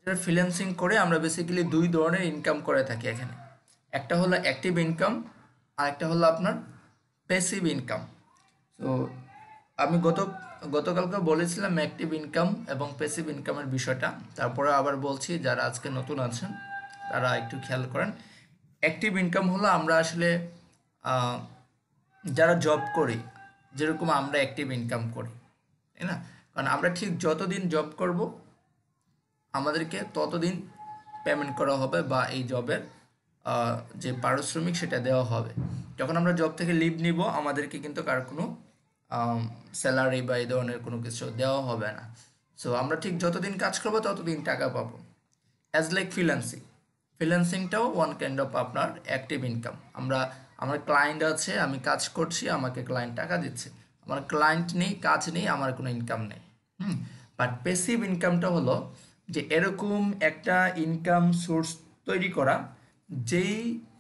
Freelancing করে আমরা basically দুই ধরনের ইনকাম করে থাকি এখানে। একটা হলো অ্যাক্টিভ ইনকাম, আর একটা হলো আপনার প্যাসিভ ইনকাম। তো আমি গতকালকে বলেছিলাম অ্যাক্টিভ ইনকাম এবং প্যাসিভ ইনকামের বিষয়টা, তারপরে আবার বলছি যারা আজকে নতুন আছেন তারা একটু খেয়াল করেন। অ্যাক্টিভ ইনকাম হলো আমরা আসলে আহ, যারা জব করি, যেরকম আমরা অ্যাক্টিভ ইনকাম করি, তাই না? কারণ আমরা ঠিক যতদিন জব করব আমাদেরকে ততদিন পেমেন্ট করা হবে বা এই জবের যে পারিশ্রমিক সেটা দেওয়া হবে। যখন আমরা জব থেকে লিভ নিব আমাদেরকে কিন্তু কার কোনো স্যালারি বা এই ধরনের কোনো কিছু দেওয়া হবে না। সো আমরা ঠিক যতদিন কাজ করবো ততদিন টাকা পাবো। অ্যাজ লাইক ফ্রিল্যান্সিংটাও ওয়ান কাইন্ড অফ আপনার অ্যাক্টিভ ইনকাম। আমার ক্লায়েন্ট আছে, আমি কাজ করছি, আমাকে ক্লায়েন্ট টাকা দিচ্ছে। আমার ক্লায়েন্ট নেই, কাজ নেই, আমার কোনো ইনকাম নেই। বাট প্যাসিভ ইনকামটা হলো যে এরকম একটা ইনকাম সোর্স তৈরি করা, যেই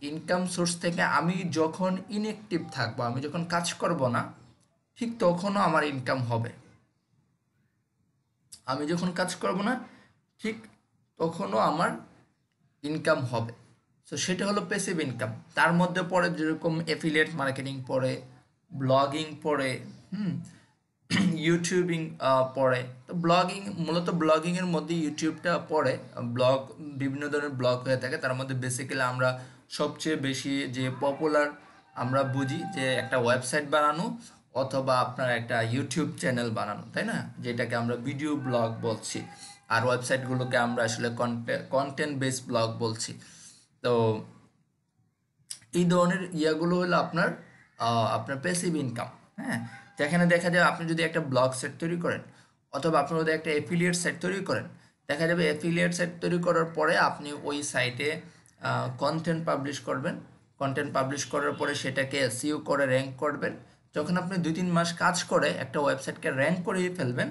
ইনকাম সোর্স থেকে আমি যখন ইনঅ্যাক্টিভ থাকবো, আমি যখন কাজ করব না, ঠিক তখনও আমার ইনকাম হবে। আমি যখন কাজ করব না ঠিক তখনও আমার ইনকাম হবে। সো সেটা হলো প্যাসিভ ইনকাম। তার মধ্যে পড়ে যেরকম এফিলিয়েট মার্কেটিং পড়ে, ব্লগিং পড়ে, হুম, ইউটিউবিং পড়ে। তো মূলত ব্লগিংয়ের মধ্যে ইউটিউবটা পড়ে। ব্লগ, বিভিন্ন ধরনের ব্লগ হয়ে থাকে, তার মধ্যে বেসিক্যালি আমরা সবচেয়ে বেশি যে পপুলার আমরা বুঝি যে একটা ওয়েবসাইট বানানো অথবা আপনার একটা ইউটিউব চ্যানেল বানানো, তাই না? যেটাকে আমরা ভিডিও ব্লগ বলছি, আর ওয়েবসাইটগুলোকে আমরা আসলে কন্টেন্ট বেসড ব্লগ বলছি। তো এই ধরনের ইয়াগুলো হলো আপনার প্যাসিভ ইনকাম। হ্যাঁ, যেখানে দেখা যায় আপনি যদি একটা ব্লগ সেট তৈরি করেন অথবা আপনি যদি একটা এফিলিয়েট সাইট তৈরি করেন, দেখা যাবে এফিলিয়েট সাইট তৈরি করার পরে আপনি ওই সাইটে কন্টেন্ট পাবলিশ করবেন। কন্টেন্ট পাবলিশ করার পরে সেটাকে এসইও করে র্যাঙ্ক করবেন। যখন আপনি 2-3 মাস কাজ করে একটা ওয়েবসাইটকে র্যাঙ্ক করে ফেলবেন,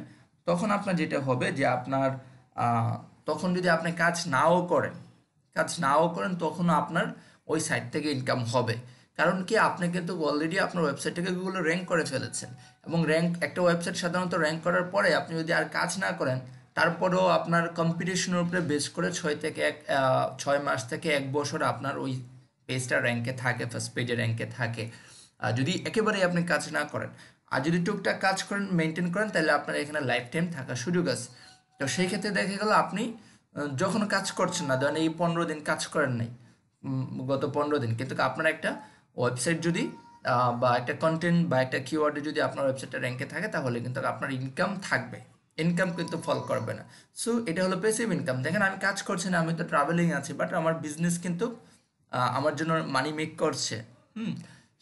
তখন আপনার যেটা হবে যে আহ, তখন যদি আপনি কাজ নাও করেন তখনও আপনার ওই সাইট থেকে ইনকাম হবে। কারণ কি, আপনি কিন্তু অলরেডি আপনার ওয়েবসাইটটাকে গুগলে র্যাঙ্ক করে ফেলেছেন। এবং একটা ওয়েবসাইট সাধারণত র্যাঙ্ক করার পরে আপনি যদি আর কাজ না করেন, তারপরেও আপনার কম্পিটিশনের উপরে বেস করে 6 মাস থেকে 1 বছর আপনার ওই পেজটা র্যাঙ্কে থাকে, ফার্স্ট পেজে র্যাঙ্কে থাকে। যদি একেবারেই আপনি কাজ না করেন, আর যদি টুকটাক কাজ করেন, মেনটেন করেন, তাহলে আপনার এখানে লাইফ টাইম থাকার সুযোগ আছে। তো সেই ক্ষেত্রে দেখা গেল আপনি যখন কাজ করছেন না, ধরেন এই 15 দিন কাজ করেন নাই, গত 15 দিন, কিন্তু আপনার একটা ওয়েবসাইট যদি বা একটা কন্টেন্ট বা একটা কিওয়ার্ডে যদি আপনার ওয়েবসাইটটা র্যাঙ্কে থাকে, তাহলে কিন্তু আপনার ইনকাম থাকবে। ইনকাম কিন্তু ফল করবে না। সো এটা হলো প্যাসিভ ইনকাম। দেখেন আমি কাজ করছি না, আমি তো ট্রাভেলিং আছি, বাট আমার বিজনেস কিন্তু আমার জন্য মানি মেক করছে। হুম,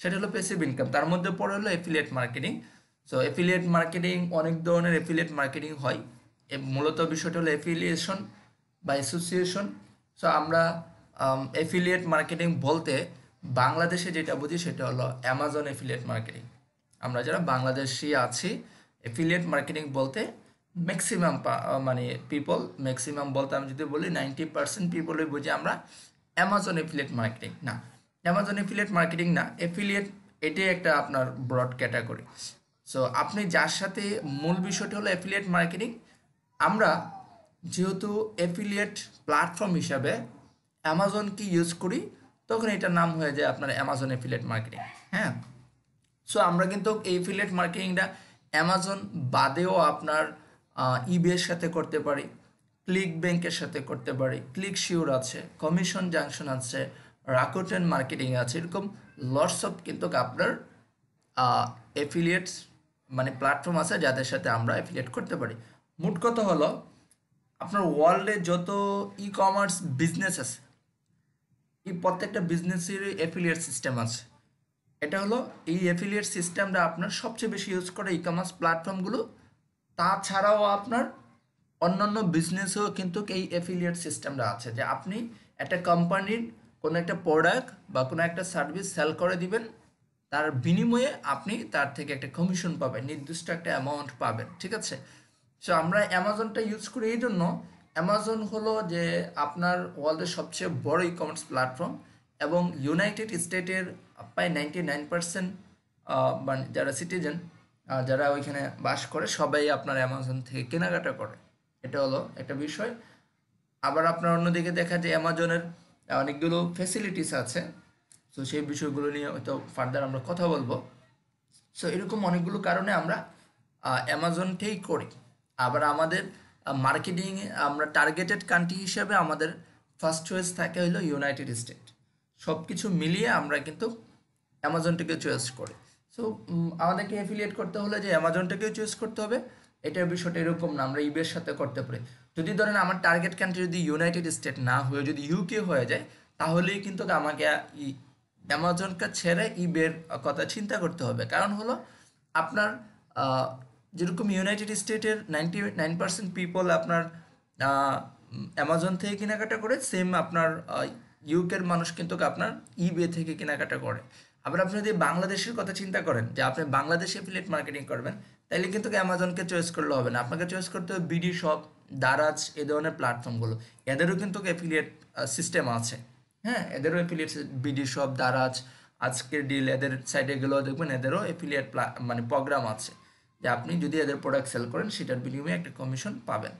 সেটা হলো প্যাসিভ ইনকাম। তার মধ্যে পড়ে হলো affiliate marketing. So affiliate marketing, অনেক ধরনের এফিলিয়েট মার্কেটিং হয়। মূলত বিষয়টা হলো এফিলিয়েশন বা অ্যাসোসিয়েশন। সো আমরা এফিলিয়েট মার্কেটিং বলতে বাংলাদেশে যেটা বুঝি সেটা হলো অ্যামাজন এফিলিয়েট মার্কেটিং। আমরা যারা বাংলাদেশি আছি, এফিলিয়েট মার্কেটিং বলতে ম্যাক্সিমাম মানে ম্যাক্সিমাম বলতে আমি যদি বলি 90% পিপলই বুঝি আমরা অ্যামাজন এফিলিয়েট মার্কেটিং। না, অ্যামাজন এফিলিয়েট মার্কেটিং না, এফিলিয়েট এটাই একটা আপনার ব্রড ক্যাটাগরি। সো আপনি যার সাথে, মূল বিষয়টা হলো এফিলিয়েট মার্কেটিং। আমরা যেহেতু এফিলিয়েট প্ল্যাটফর্ম হিসাবে অ্যামাজনকে ইউজ করি, তখন এটার নাম হয়ে যায় আপনার অ্যামাজন এফিলিয়েট মার্কেটিং। হ্যাঁ, সো আমরা কিন্তু এই এফিলিয়েট মার্কেটিংটা অ্যামাজন বাদেও আপনার ইবের সাথে করতে পারি, ক্লিক ব্যাংকের সাথে করতে পারি, ক্লিক শিওর আছে, কমিশন জাংশন আছে, রাকুটেন মার্কেটিং আছে, এরকম লটস অফ কিন্তু আপনার এফিলিয়েটস মানে প্ল্যাটফর্ম আছে যাদের সাথে আমরা এফিলিয়েট করতে পারি। মোট কথা হলো, আপনার ওয়ার্ল্ডে যত ই কমার্স বিজনেস আছে, এই প্রত্যেকটা বিজনেসের এফিলিয়েট সিস্টেম আছে। এটা হলো, এই এফিলিয়েট সিস্টেমটা আপনার সবচেয়ে বেশি ইউজ করে ই কমার্স প্ল্যাটফর্মগুলো। তাছাড়াও আপনার অন্যান্য বিজনেসেও কিন্তু এই এফিলিয়েট সিস্টেমটা আছে, যে আপনি একটা কোম্পানির কোনো একটা প্রোডাক্ট বা কোনো একটা সার্ভিস সেল করে দিবেন, তার বিনিময়ে আপনি তার থেকে একটা কমিশন পাবেন, নির্দিষ্ট একটা অ্যামাউন্ট পাবেন। ঠিক আছে? সো আমরা অ্যামাজনটা ইউজ করি এই জন্য, অ্যামাজন হলো যে আপনার ওয়ার্ল্ডের সবচেয়ে বড় ই কমার্স প্ল্যাটফর্ম, এবং ইউনাইটেড স্টেটের প্রায় 99% মানে যারা সিটিজেন, যারা ওইখানে বাস করে, সবাই আপনার অ্যামাজন থেকে কেনাকাটা করে। এটা হলো একটা বিষয়। আবার আপনার অন্যদিকে দেখা যায় অ্যামাজনের অনেকগুলো ফ্যাসিলিটিস আছে। তো সেই বিষয়গুলো নিয়ে হয়তো ফার্দার আমরা কথা বলবো। সো এরকম অনেকগুলো কারণে আমরা অ্যামাজনকেই করি। আবার আমাদের মার্কেটিং আমরা টার্গেটেড কান্ট্রি হিসেবে আমাদের ফার্স্ট চয়েস থাকে হলো ইউনাইটেড স্টেট। সব কিছু মিলিয়ে আমরা কিন্তু অ্যামাজনটাকে চয়েস করি। সো আমাদেরকে অ্যাফিলিয়েট করতে হলে যে অ্যামাজনটাকেও চয়েস করতে হবে, এটার বিষয়টা এরকম না আমরা ইবের সাথে করতে পারি। যদি ধরেন আমার টার্গেট কান্ট্রি যদি ইউনাইটেড স্টেট না হয়ে যদি ইউকে হয়ে যায়, তাহলেই কিন্তু আমাকে অ্যামাজনকে ছেড়ে ইবের কথা চিন্তা করতে হবে। কারণ হলো আপনার আহ, যেরকম ইউনাইটেড স্টেটের 99% পিপল আপনার অ্যামাজন থেকে কেনাকাটা করে, সেম আপনার ইউকের মানুষ কিন্তু আপনার ইবে থেকে কেনাকাটা করে। আবার আপনি যদি বাংলাদেশের কথা চিন্তা করেন যে আপনি বাংলাদেশে অ্যাফিলিয়েট মার্কেটিং করবেন, তাইলে কিন্তু অ্যামাজনকে চয়েস করলে হবে না, আপনাকে চয়েস করতে হবে বিডি শপ, দারাজ, এ ধরনের প্ল্যাটফর্মগুলো। এদেরও কিন্তু অ্যাফিলিয়েট সিস্টেম আছে। হ্যাঁ, এদেরও অ্যাফিলিয়েট বিডি শপ, দারাজ, আজকের ডিল, এদের সাইটে গেলেও দেখবেন এদেরও অ্যাফিলিয়েট মানে প্রোগ্রাম আছে, যে আপনি যদি এদের প্রোডাক্ট সেল করেন সেটার বিনিময়ে একটা কমিশন পাবেন।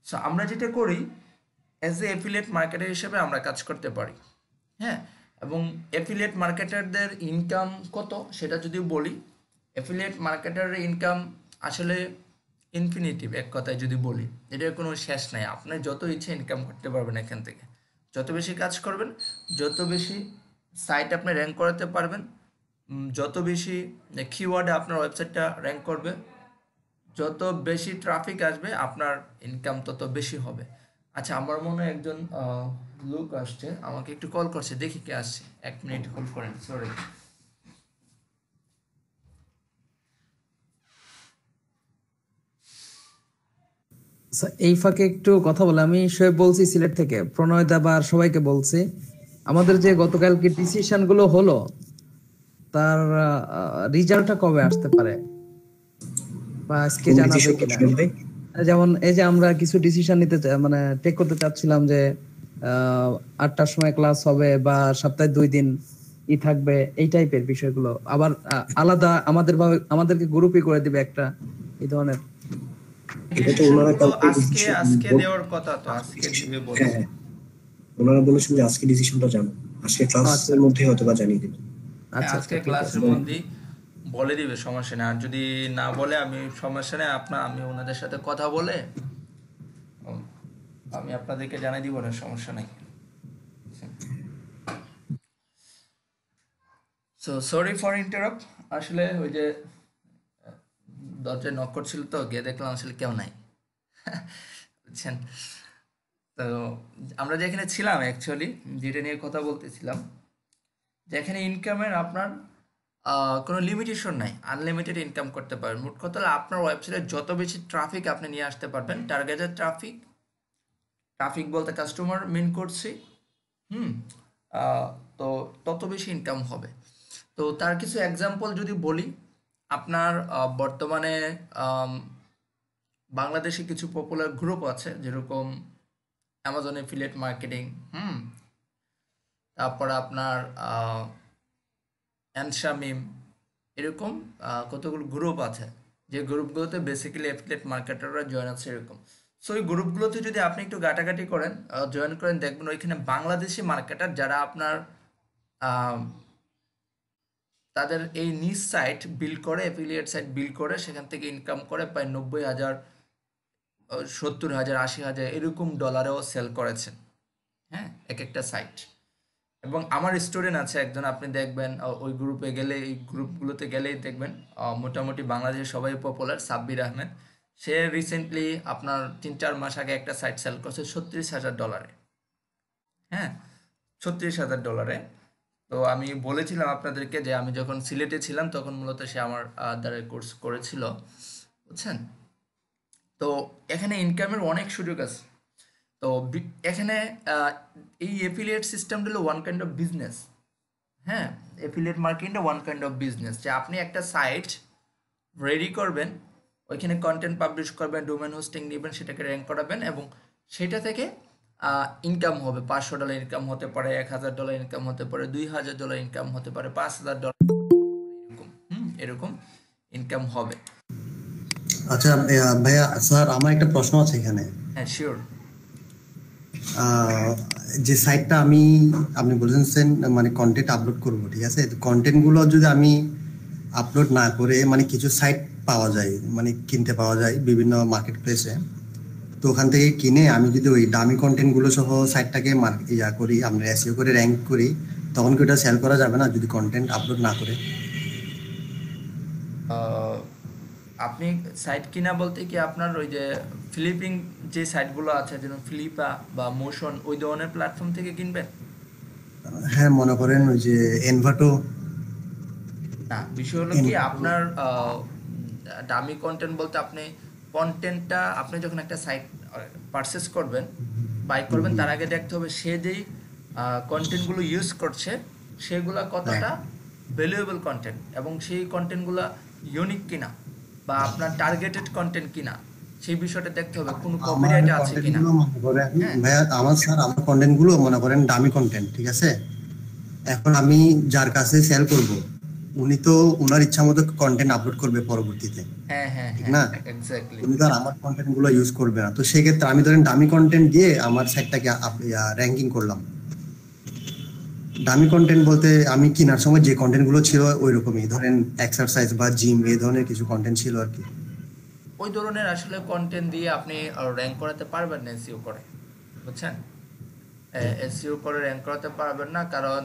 সো আমরা যেটা করি, অ্যাজ এ অ্যাফিলিয়েট মার্কেটার হিসেবে আমরা কাজ করতে পারি। হ্যাঁ, এবং অ্যাফিলিয়েট মার্কেটারদের ইনকাম কত সেটা যদি বলি, অ্যাফিলিয়েট মার্কেটারের ইনকাম আসলে ইনফিনিটিভ, এক কথায় যদি বলি এটার কোনো শেষ নাই। আপনি যত ইচ্ছে ইনকাম করতে পারবেন এখান থেকে। যত বেশি কাজ করবেন, যত বেশি সাইট আপনি র্যাঙ্ক করাতে পারবেন, যত বেশি কিওয়ার্ডে আপনার ওয়েবসাইটটা র্যাঙ্ক করবে, যত বেশি ট্রাফিক আসবে আপনার ইনকাম তত বেশি হবে। আচ্ছা, আমার মনে হয় একজন লোক আসছে, আমাকে একটু কল করছে, দেখি কে আসছে। 1 মিনিট হোল্ড করেন, সরি। আচ্ছা, এই ফাঁকে একটু কথা বলে আমি শোয়েব বলছি সিলেট থেকে, প্রণয় দা বা সবাইকে বলছি আমাদের যে গতকালকে ডিসিশন গুলো হলো তার রেজাল্টটা কবে আসতে পারে বা আজকে কোন জানাবে ডিসিশনটা কিনা। শুনবে? যেমন এই যে আমরা কিছু ডিসিশন নিতে মানে টেক করতে চাচ্ছিলাম যে 8টার সময় ক্লাস হবে বা সপ্তাহে 2 দিন থাকবে, এই টাইপের বিষয়গুলো। আবার আলাদা আমাদেরকে গ্রুপই করে দিবে একটা, এই ধরনের। এটা তো ওনারা ডিসিশনগুলো কালকে আজকে ডিসিশন আজকে দেওয়ার কথা, তো আজকে দিবে বলছে। হ্যাঁ, ওনারা বলেছেন যে আজকে ডিসিশনটা জানো, আজকে আচ্ছা ক্লাসের মধ্যে হয়তো বা জানিয়ে দেবে। হ্যাঁ, আচ্ছা আজকে আচ্ছা, ঠিক আছে। ক্লাসের মধ্যেই বলে দিবে, সমস্যা নেই। আর যদি না বলে আমি সমস্যা নেই, আমি ওনাদের সাথে কথা বলে উম, আমি আপনাদেরকে জানাই দিব, না সমস্যা নেই। So sorry for interrupt. আসলে ওই যে দরজায় নক করছিল, তো গিয়ে দেখলাম আসলে কেউ নাই। বুঝছেন? তো আমরা যেখানে ছিলাম অ্যাকচুয়ালি, যেটা নিয়ে কথা বলতেছিলাম, যেখানে ইনকামের আপনার কোনো লিমিটেশন নাই, আনলিমিটেড ইনকাম করতে পারবেন। মোট কথা হলো আপনার ওয়েবসাইটে যত বেশি ট্রাফিক আপনি নিয়ে আসতে পারবেন, টার্গেটেড ট্রাফিক, ট্রাফিক বলতে কাস্টমার মিন করছি, হুম, আহ, তো তত বেশি ইনকাম হবে। তো তার কিছু এক্সাম্পল যদি বলি, আপনার বর্তমানে আম, বাংলাদেশে কিছু পপুলার গ্রুপ আছে, যেরকম অ্যামাজন এফিলিয়েট মার্কেটিং, হুম, তারপর আপনার অ্যানশামিম, এরকম কতগুলো গ্রুপ আছে, যে গ্রুপগুলোতে বেসিক্যালি অ্যাফিলিয়েট মার্কেটাররা জয়েন আছে এরকম। সো ওই গ্রুপগুলোতে যদি আপনি একটু ঘাটাঘাটি করেন, জয়েন করেন, দেখবেন ওইখানে বাংলাদেশি মার্কেটার যারা আপনার আহ, তাদের এই নিজ সাইট বিল্ড করে, অ্যাফিলিয়েট সাইট বিল্ড করে, সেখান থেকে ইনকাম করে প্রায় 90,000, 70,000, 80,000 এরকম ডলারেও সেল করেছেন। হ্যাঁ, এক একটা সাইট। এবং আমার স্টুডেন্ট আছে একজন, আপনি দেখবেন ওই গ্রুপে গেলে, এই গ্রুপগুলোতে গেলেই দেখবেন মোটামুটি বাংলাদেশে সবাই পপুলার, সাব্বির আহমেদ। সে রিসেন্টলি আপনার 3-4 মাস আগে একটা সাইট সেল করছে 36,000 ডলারে। হ্যাঁ, 36,000 ডলারে। তো আমি বলেছিলাম আপনাদেরকে যে আমি যখন সিলেটে ছিলাম তখন মূলত সে আমার দ্বারা কোর্স করেছিল, বুঝছেন? তো এখানে ইনকামের অনেক সুযোগ আছে। তো এখানে আহ, এই এফিলিয়েট সিস্টেমটা হলো ওয়ান কাইন্ড অফ বিজনেস। হ্যাঁ, এফিলিয়েট মার্কেটিংটা ওয়ান কাইন্ড অফ বিজনেস, যে আপনি একটা সাইট রেডি করবেন, ওইখানে কন্টেন্ট পাবলিশ করবেন, ডোমেন হোস্টিং নেবেন, সেটাকে র্যাঙ্ক করাবেন, এবং সেটা থেকে ইনকাম হবে। $500 ইনকাম হতে পারে, $1,000 ইনকাম হতে পারে, $2,000 ইনকাম হতে পারে, $5,000, এরকম এরকম ইনকাম হবে। আচ্ছা ভাইয়া, স্যার আমার একটা প্রশ্ন আছে এখানে। হ্যাঁ, শিওর। আহ, যে সাইটটা আপনি বলেছেন মানে কন্টেন্ট আপলোড করবো, ঠিক আছে? কন্টেন্ট গুলো যদি আমি আপলোড না করে, মানে কিছু সাইট পাওয়া যায়, মানে কিনতে পাওয়া যায় বিভিন্ন মার্কেট প্লেসে। তো ওখান থেকে কিনে আমি যদি ওই দামি কন্টেন্ট গুলো সহ সাইটটাকে করি, আমরা এসইও করে র্যাঙ্ক করি, তখন কি ওটা সেল করা যাবে না যদি কন্টেন্ট আপলোড না করে? আহ, আপনি সাইট কিনা বলতে কি আপনার ওই যে ফ্লিপিং যে সাইটগুলো আছে যেমন ফ্লিপা বা মোশন ওই ধরনের প্ল্যাটফর্ম থেকে কিনবেন? হ্যাঁ, মনে করেন ওই যে এনভাটো। না, বিষয় হলো কি আপনার দামি কন্টেন্ট বলতে আপনি কন্টেন্টটা আপনি যখন একটা সাইট পারচেস করবেন, বাই করবেন, তার আগে দেখতে হবে সে যেই কন্টেন্টগুলো ইউজ করছে সেগুলা কতটা ভ্যালুয়েবল কন্টেন্ট এবং সেই কন্টেন্টগুলো ইউনিক কিনা বা আপনার টার্গেটেড কন্টেন্ট কিনা সেই বিষয়টা দেখতে হবে, কোনো আমার কপিরাইট আছে কন্টেন্ট কিনা। গুলো মনে করেন, হ্যাঁ, ভাইয়া আমার কন্টেন্ট গুলো মনে করেন দামি কন্টেন্ট, ঠিক আছে? এখন আমি যার কাছে সেল করব, উনি তো ওনার ইচ্ছা মতো কন্টেন্ট আপলোড করবে পরবর্তীতে, হ্যাঁ, হ্যাঁ, ঠিক হ্যাঁ, না? এক্স্যাক্টলি। উনি তো আর আমার কন্টেন্ট গুলো ইউজ করবে না। তো সেক্ষেত্রে আমি ধরেন দামি কন্টেন্ট দিয়ে আমার সাইটটাকে র্যাঙ্কিং করলাম। দামি কন্টেন্ট বলতে আমি কেনার সময় যে কন্টেন্ট গুলো ছিল ওই রকমই, ধরেন এক্সারসাইজ বা জিম এই ধরনের কিছু কন্টেন্ট ছিল আর কি। ওই ধরনের আসলে কন্টেন্ট দিয়ে আপনি র্যাঙ্ক করাতে পারবেন না এসইও করে, বুঝছেন? এসইও করে র্যাঙ্ক করাতে পারবেন না, কারণ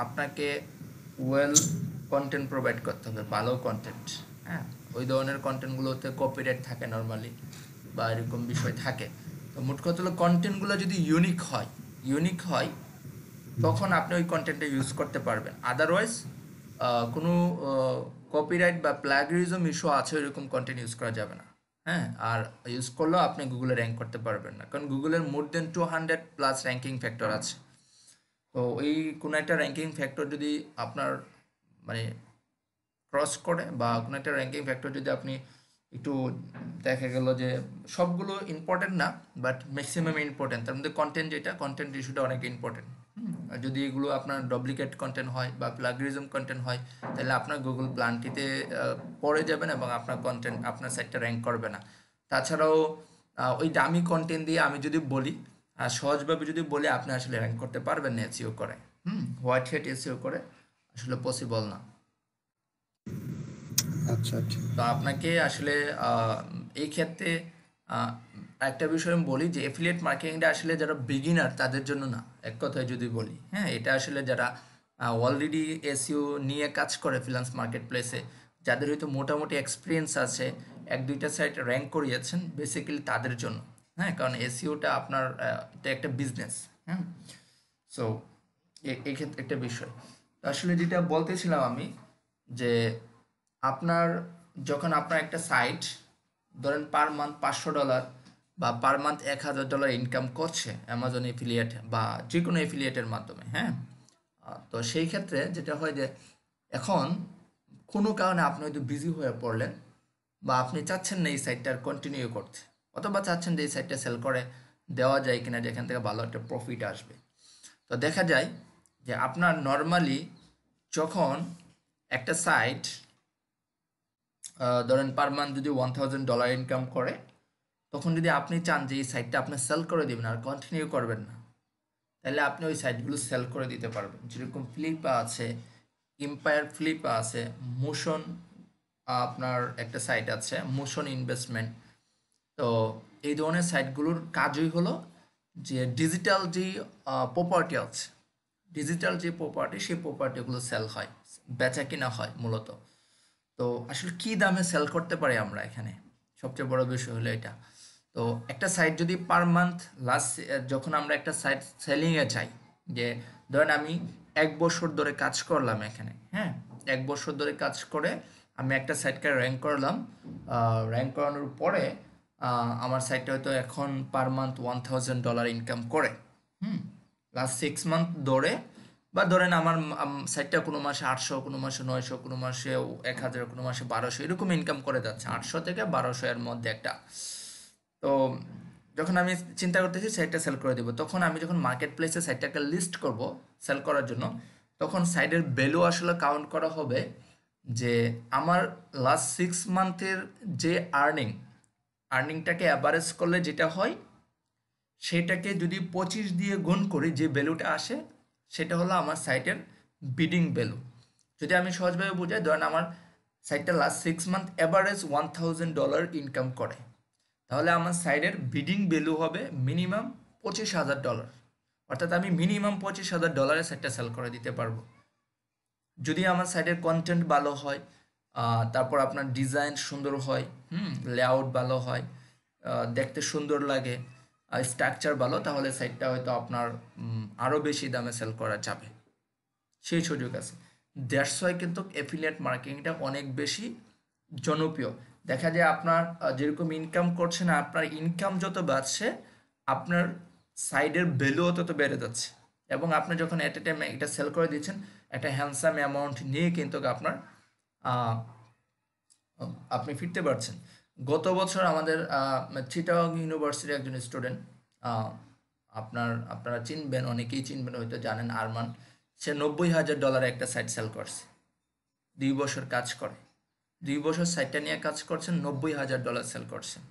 আপনাকে ওয়েল কন্টেন্ট প্রোভাইড করতে হবে, ভালো কন্টেন্ট। হ্যাঁ, ওই ধরনের কন্টেন্টগুলোতে কপিরাইট থাকে নর্মালি বা এরকম বিষয় থাকে। তো মোট কথা হলো কন্টেন্টগুলো যদি ইউনিক হয় তখন আপনি ওই কন্টেন্টটা ইউজ করতে পারবেন। আদারওয়াইজ কোনো কপিরাইট বা প্লাগরিজম ইস্যু আছে এরকম কন্টেন্ট ইউজ করা যাবে না। হ্যাঁ, আর ইউজ করলেও আপনি গুগলে র্যাঙ্ক করতে পারবেন না, কারণ গুগলের মোর দেন 200+ র্যাঙ্কিং ফ্যাক্টর আছে। তো ওই কোনো একটা র্যাঙ্কিং ফ্যাক্টর যদি আপনার মানে ক্রস করে বা কোনো একটা র্যাঙ্কিং ফ্যাক্টর যদি আপনি একটু দেখা গেল যে সবগুলো ইম্পর্টেন্ট না বাট ম্যাক্সিমাম ইম্পর্টেন্ট, তার মধ্যে কন্টেন্ট ইস্যুটা অনেক ইম্পর্টেন্ট। আর যদি এগুলো আপনার ডুপ্লিকেট কন্টেন্ট হয় বা প্লাগরিজম কন্টেন্ট হয় তাহলে আপনার গুগল প্ল্যানটিতে পড়ে যাবেন এবং আপনার সাইটটা র্যাঙ্ক করবে না। তাছাড়াও ওই দামি কন্টেন্ট দিয়ে আমি যদি বলি, সহজভাবে যদি বলি, আপনি আসলে র্যাঙ্ক করতে পারবেন না এসইও করে। হোয়াইট হ্যাট এসইও করে আসলে পসিবল না। আচ্ছা, আচ্ছা। তো আপনাকে আসলে এই ক্ষেত্রে আহ, একটা বিষয় আমি বলি যে এফিলিয়েট মার্কেটিংটা আসলে যারা বিগিনার তাদের জন্য না, এক কথায় যদি বলি। হ্যাঁ, এটা আসলে যারা অলরেডি এসইও নিয়ে কাজ করে ফ্রিল্যান্স মার্কেট প্লেসে, যাদের হয়তো মোটামুটি এক্সপিরিয়েন্স আছে, এক দুইটা সাইট র্যাঙ্ক করিয়েছেন, বেসিক্যালি তাদের জন্য। হ্যাঁ, কারণ এসইওটা আপনার এটা একটা বিজনেস। হ্যাঁ, সো এই ক্ষেত্রে একটা বিষয়। তো আসলে যেটা বলতেছিলাম আমি যে আপনার যখন আপনার একটা সাইট ধরেন পার মান্থ $500 বা পার মান্থ $1000 ইনকাম করছে অ্যামাজন এফিলিয়েট বা যে কোনো এফিলিয়েটের মাধ্যমে। হ্যাঁ, তো সেই ক্ষেত্রে যেটা হয় যে এখন কোনো কারণে আপনি হয়তো বিজি হয়ে পড়লেন বা আপনি চাচ্ছেন না এই সাইটটা কন্টিনিউ করতে, অথবা চাচ্ছেন যে এই সাইটটা সেল করে দেওয়া যায় কিনা যেখান থেকে ভালো একটা প্রফিট আসবে। তো দেখা যায় যে আপনার নর্মালি যখন একটা সাইট ধরেন পার মান্থ যদি $1000 ইনকাম করে, তখন যদি আপনি চান যে এই সাইটটা আপনি সেল করে দেবেন আর কন্টিনিউ করবেন না, তাহলে আপনি ওই সাইটগুলো সেল করে দিতে পারবেন। যেরকম ফ্লিপা আছে, এম্পায়ার ফ্লিপা আছে, মোশন, আপনার একটা সাইট আছে মোশন ইনভেস্টমেন্ট। তো এই ধরনের সাইটগুলোর কাজই হলো যে ডিজিটাল যে প্রপার্টি আছে, সেই প্রপার্টিগুলো সেল হয়, বেচা কিনা হয় মূলত। তো আসলে কি দামে সেল করতে পারি আমরা এখানে, সবচেয়ে বড় বিষয় হলো এটা। তো একটা সাইট যদি পার মান্থ যখন আমরা একটা সাইট সেলিংয়ে চাই, যে ধরেন আমি 1 বছর ধরে কাজ করলাম এখানে। হ্যাঁ, 1 বছর ধরে কাজ করে আমি একটা সাইটকে র্যাঙ্ক করলাম। র্যাঙ্ক করানোর পরে আমার সাইটটা হয়তো এখন পার মান্থ $1000 ইনকাম করে। লাস্ট 6 মান্থ ধরে, বা ধরেন আমার সাইটটা কোনো মাসে 800, কোনো মাসে 900, কোনো মাসে 1000, কোনো মাসে 1200 এরকম ইনকাম করে যাচ্ছে, 800 থেকে 1200 এর মধ্যে একটা। তো যখন আমি চিন্তা করতেছি সাইটটা সেল করে দেবো, তখন আমি যখন মার্কেট প্লেসে সাইটটাকে লিস্ট করব সেল করার জন্য, তখন সাইটের ভ্যালু আসলে কাউন্ট করা হবে যে আমার লাস্ট 6 মান্থের যে আর্নিংটাকে অ্যাভারেজ করলে যেটা হয় সেটাকে যদি 25 দিয়ে গুণ করি, যে ভ্যালুটা আসে সেটা হলো আমার সাইটের বিডিং ভ্যালু। যদি আমি সহজভাবে বোঝাই, ধরেন আমার সাইটটা লাস্ট 6 মান্থ অ্যাভারেজ $1000 ইনকাম করে, তাহলে আমার সাইটের বিডিং ভ্যালু হবে মিনিমাম $25,000। অর্থাৎ আমি মিনিমাম $25,000 সাইটটা সেল করে দিতে পারবো যদি আমার সাইটের কন্টেন্ট ভালো হয়, তারপর আপনার ডিজাইন সুন্দর হয়, লেআউট ভালো হয়, দেখতে সুন্দর লাগে, স্ট্রাকচার ভালো, তাহলে সাইটটা হয়তো আপনার আরও বেশি দামে সেল করা যাবে, সেই সুযোগ আছে। দ্যাটস ওয়াই কিন্তু অ্যাফিলিয়েট মার্কেটিংটা অনেক বেশি জনপ্রিয়। দেখা যায় আপনার যেরকম ইনকাম করছেন, আপনার ইনকাম যত বাড়ছে আপনার সাইডের ভ্যালুও তত বেড়ে যাচ্ছে, এবং আপনি যখন এট এ টাইম এটা সেল করে দিচ্ছেন একটা হ্যান্ডসাম অ্যামাউন্ট নিয়ে কিন্তু আপনার আপনি ফিরতে পারছেন। গত বছর আমাদের চিটাগং ইউনিভার্সিটির একজন স্টুডেন্ট, আপনারা চিনবেন, অনেকেই চিনবেন, হয়তো জানেন, আরমান। সে $90,000 একটা সাইট সেল করছে, 2 বছর কাজ করে, 2 বছর সাইটটা নিয়ে কাজ করছেন, $90,000 সেল করছেন।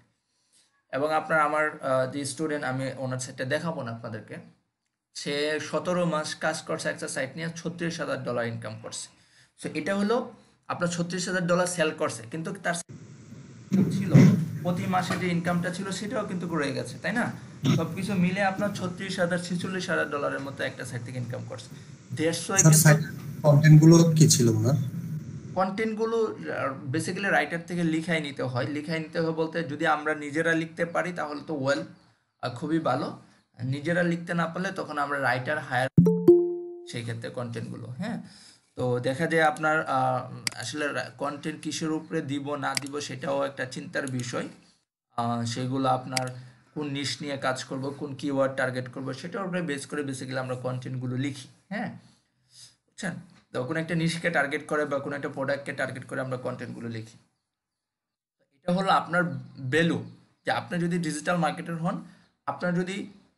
এবং আমার যে স্টুডেন্ট, আমি ওনার সাইটটা দেখাবো না আপনাদেরকে, সে 17 মাস কাজ করছে একটা সাইট নিয়ে, $36,000 ইনকাম করছে। সো এটা হলো আপনার $36,000 সেল করছে, কিন্তু তার ছিল প্রতি মাসে যে ইনকামটা ছিল সেটাও কিন্তু রয়ে গেছে, তাই না? সবকিছু মিলে আপনার $36,000-46,000 মতো একটা সাইট থেকে ইনকাম করছে। কন্টেন্ট গুলো কি ছিল ওনার? কন্টেন্টগুলো বেসিক্যালি রাইটার থেকে লিখাই নিতে হয়। বলতে, যদি আমরা নিজেরা লিখতে পারি তাহলে তো খুবই ভালো, নিজেরা লিখতে না পারলে তখন আমরা রাইটার হায়ার, সেই ক্ষেত্রে কন্টেন্টগুলো। হ্যাঁ, তো দেখা যায় আপনার আসলে কন্টেন্ট কিসের উপরে দিব না দিব সেটাও একটা চিন্তার বিষয়। সেগুলো আপনার কোন নিশ নিয়ে কাজ করব, কোন কিওয়ার্ড টার্গেট করব, সেটার উপরে বেস করে বেসিক্যালি আমরা কন্টেন্টগুলো লিখি। হ্যাঁ, বুঝছেন? তো কোনো একটা নিশকে টার্গেট করে বা কোনো একটা প্রোডাক্টকে টার্গেট করে আমরা কন্টেন্টগুলো লিখি। এটা হলো আপনার ভ্যালু, যে আপনি যদি ডিজিটাল মার্কেটার হন, আপনার যদি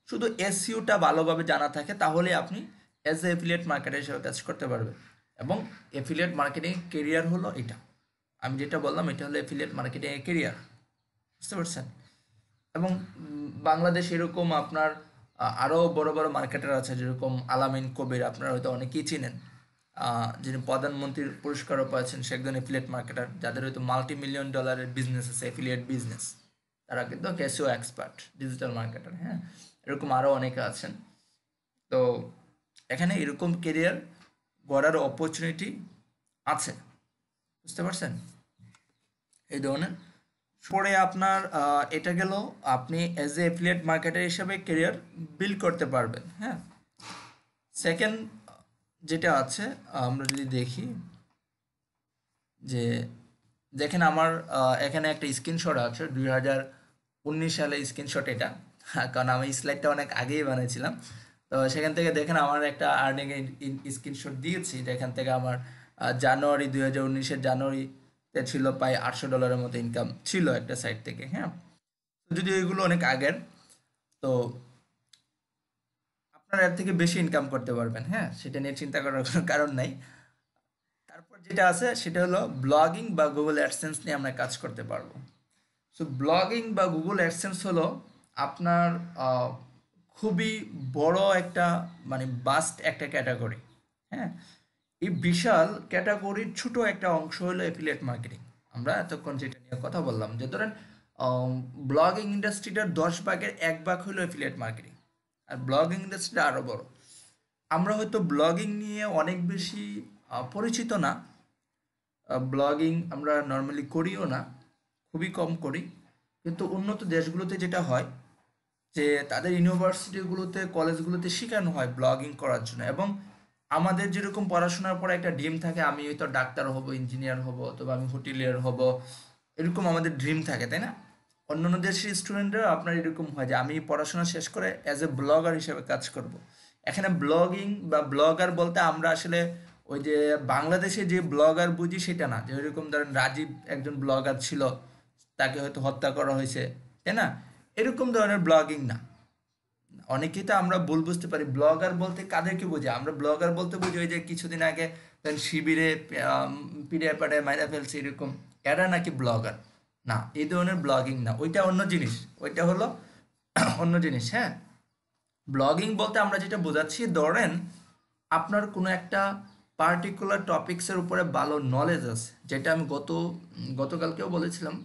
শুধু এসইওটা ভালোভাবে জানা থাকে, তাহলে আপনি অ্যাজ এ অ্যাফিলিয়েট মার্কেটার হিসেবে কাজ করতে পারবেন। এবং অ্যাফিলিয়েট মার্কেটিং কেরিয়ার হলো এটা, আমি যেটা বললাম এটা হলো অ্যাফিলিয়েট মার্কেটিং এর কেরিয়ার, বুঝতে পারছেন? এবং বাংলাদেশ এরকম আপনার আরও বড় বড় মার্কেটার আছে, যেরকম আলামিন কবির, আপনারা হয়তো অনেকেই চিনেন, যিনি প্রধানমন্ত্রীর পুরস্কারও পাচ্ছেন, সে একজন অ্যাফিলিয়েট মার্কেটার, যাদের হয়তো $multi-million বিজনেস আছে, অ্যাফিলিয়েট বিজনেস, তারা কিন্তু ক্যাসিও এক্সপার্ট ডিজিটাল মার্কেটার। হ্যাঁ, এরকম আরও অনেকে আছেন। তো এখানে এরকম কেরিয়ার গড়ার অপরচুনিটি আছে, বুঝতে পারছেন? এই ধরনের পরে আপনার এটা গেল, আপনি অ্যাজ এ অ্যাফিলিয়েট মার্কেটার হিসেবে কেরিয়ার বিল্ড করতে পারবেন। হ্যাঁ, সেকেন্ড যেটা আছে, আমরা যদি দেখি, যে দেখেন আমার এখানে একটা স্ক্রিনশট আছে, 2019 সালের স্ক্রিনশট এটা, কারণ আমি স্লাইডটা অনেক আগেই বানিয়েছিলাম। তো সেখান থেকে দেখেন আমার একটা আর্নিং স্ক্রিনশট দিয়েছি, যেখান থেকে আমার জানুয়ারি 2019-এর জানুয়ারিতে ছিল প্রায় $800 মতো ইনকাম ছিল একটা সাইট থেকে। হ্যাঁ, যদিও এগুলো অনেক আগের, তো আপনারা এর থেকে বেশি ইনকাম করতে পারবেন। হ্যাঁ, সেটা নিয়ে চিন্তা করার কোনো কারণ নাই। তারপর যেটা আছে সেটা হলো ব্লগিং বা গুগল অ্যাডসেন্স নিয়ে আমরা কাজ করতে পারবো। সো ব্লগিং বা গুগল অ্যাডসেন্স হলো আপনার খুবই বড় একটা, মানে বাস্ট একটা ক্যাটাগরি। হ্যাঁ, এই বিশাল ক্যাটাগরির ছোট একটা অংশ হলো অ্যাফিলিয়েট মার্কেটিং। আমরা এতক্ষণ যেটা নিয়ে কথা বললাম, যে ধরেন ব্লগিং ইন্ডাস্ট্রিটার 10 ভাগের 1 ভাগ হলো অ্যাফিলিয়েট মার্কেটিং, আর ব্লগিং ইন্ডাস্ট্রিটা আরও বড়। আমরা হয়তো ব্লগিং নিয়ে অনেক বেশি পরিচিত না, ব্লগিং আমরা নর্মালি করিও না, খুবই কম করি। কিন্তু উন্নত দেশগুলোতে যেটা হয়, যে তাদের ইউনিভার্সিটিগুলোতে, কলেজগুলোতে শেখানো হয় ব্লগিং করার জন্য। এবং আমাদের যেরকম পড়াশোনার পরে একটা ড্রিম থাকে, আমি হয়তো ডাক্তার হব, ইঞ্জিনিয়ার হব, অথবা আমি হোটেলিয়ার হব, এরকম আমাদের ড্রিম থাকে, তাই না? অন্যান্য দেশের স্টুডেন্টরা আপনার এরকম হয় যে আমি পড়াশোনা শেষ করে অ্যাজ এ ব্লগার হিসেবে কাজ করব। এখানে ব্লগিং বা ব্লগার বলতে আমরা আসলে ওই যে বাংলাদেশে যে ব্লগার বুঝি সেটা না, যে ওইরকম ধরেন রাজীব একজন ব্লগার ছিল, তাকে হয়তো হত্যা করা হয়েছে, তাই না? এরকম ধরনের ব্লগিং না। অনেকেই তো আমরা ভুল বুঝতে পারি, ব্লগার বলতে কাদেরকে বুঝি? আমরা ব্লগার বলতে বুঝি ওই যে কিছুদিন আগে শিবিরে পিড়ে পাড়ে মাইরা ফেলছে এরকম, এরা নাকি ব্লগার? না, এই ধরনের ব্লগিং না, ওইটা অন্য জিনিস। ওইটা হলো অন্য জিনিস। হ্যাঁ, ব্লগিং বলতে আমরা যেটা বোঝাচ্ছি, ধরেন আপনার কোনো একটা পার্টিকুলার টপিক্সের উপরে ভালো নলেজ আছে, যেটা আমি গতকালকেও বলেছিলাম,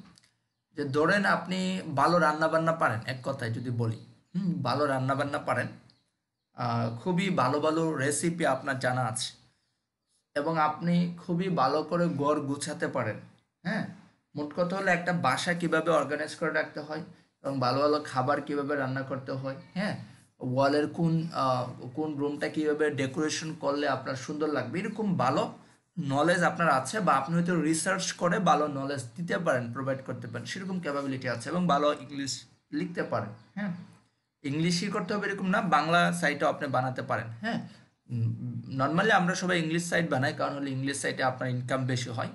যে ধরেন আপনি ভালো রান্না বান্না পারেন, এক কথায় যদি বলি, ভালো রান্না বান্না পারেন, খুবই ভালো ভালো রেসিপি আপনার জানা আছে, এবং আপনি খুবই ভালো করে ঘর গুছাতে পারেন। হ্যাঁ, মোট কথা হলো একটা বাসা কিভাবে অর্গানাইজ করে রাখতে হয় এবং ভালো ভালো খাবার কিভাবে রান্না করতে হয়। হ্যাঁ, ওয়ালের কোন রুমটা কিভাবে ডেকোরেশন করলে আপনার সুন্দর লাগবে, এরকম ভালো নলেজ আপনার আছে, বা আপনি হয়তো রিসার্চ করে ভালো নলেজ দিতে পারেন, প্রোভাইড করতে পারেন, সেরকম ক্যাপাবিলিটি আছে, এবং ভালো ইংলিশ লিখতে পারেন। হ্যাঁ, ইংলিশই করতে হবে এরকম না, বাংলা সাইটও আপনি বানাতে পারেন। হ্যাঁ, নর্মালি আমরা সবাই ইংলিশ সাইট বানাই, কারণ হলো ইংলিশ সাইটে আপনার ইনকাম বেশি হয়,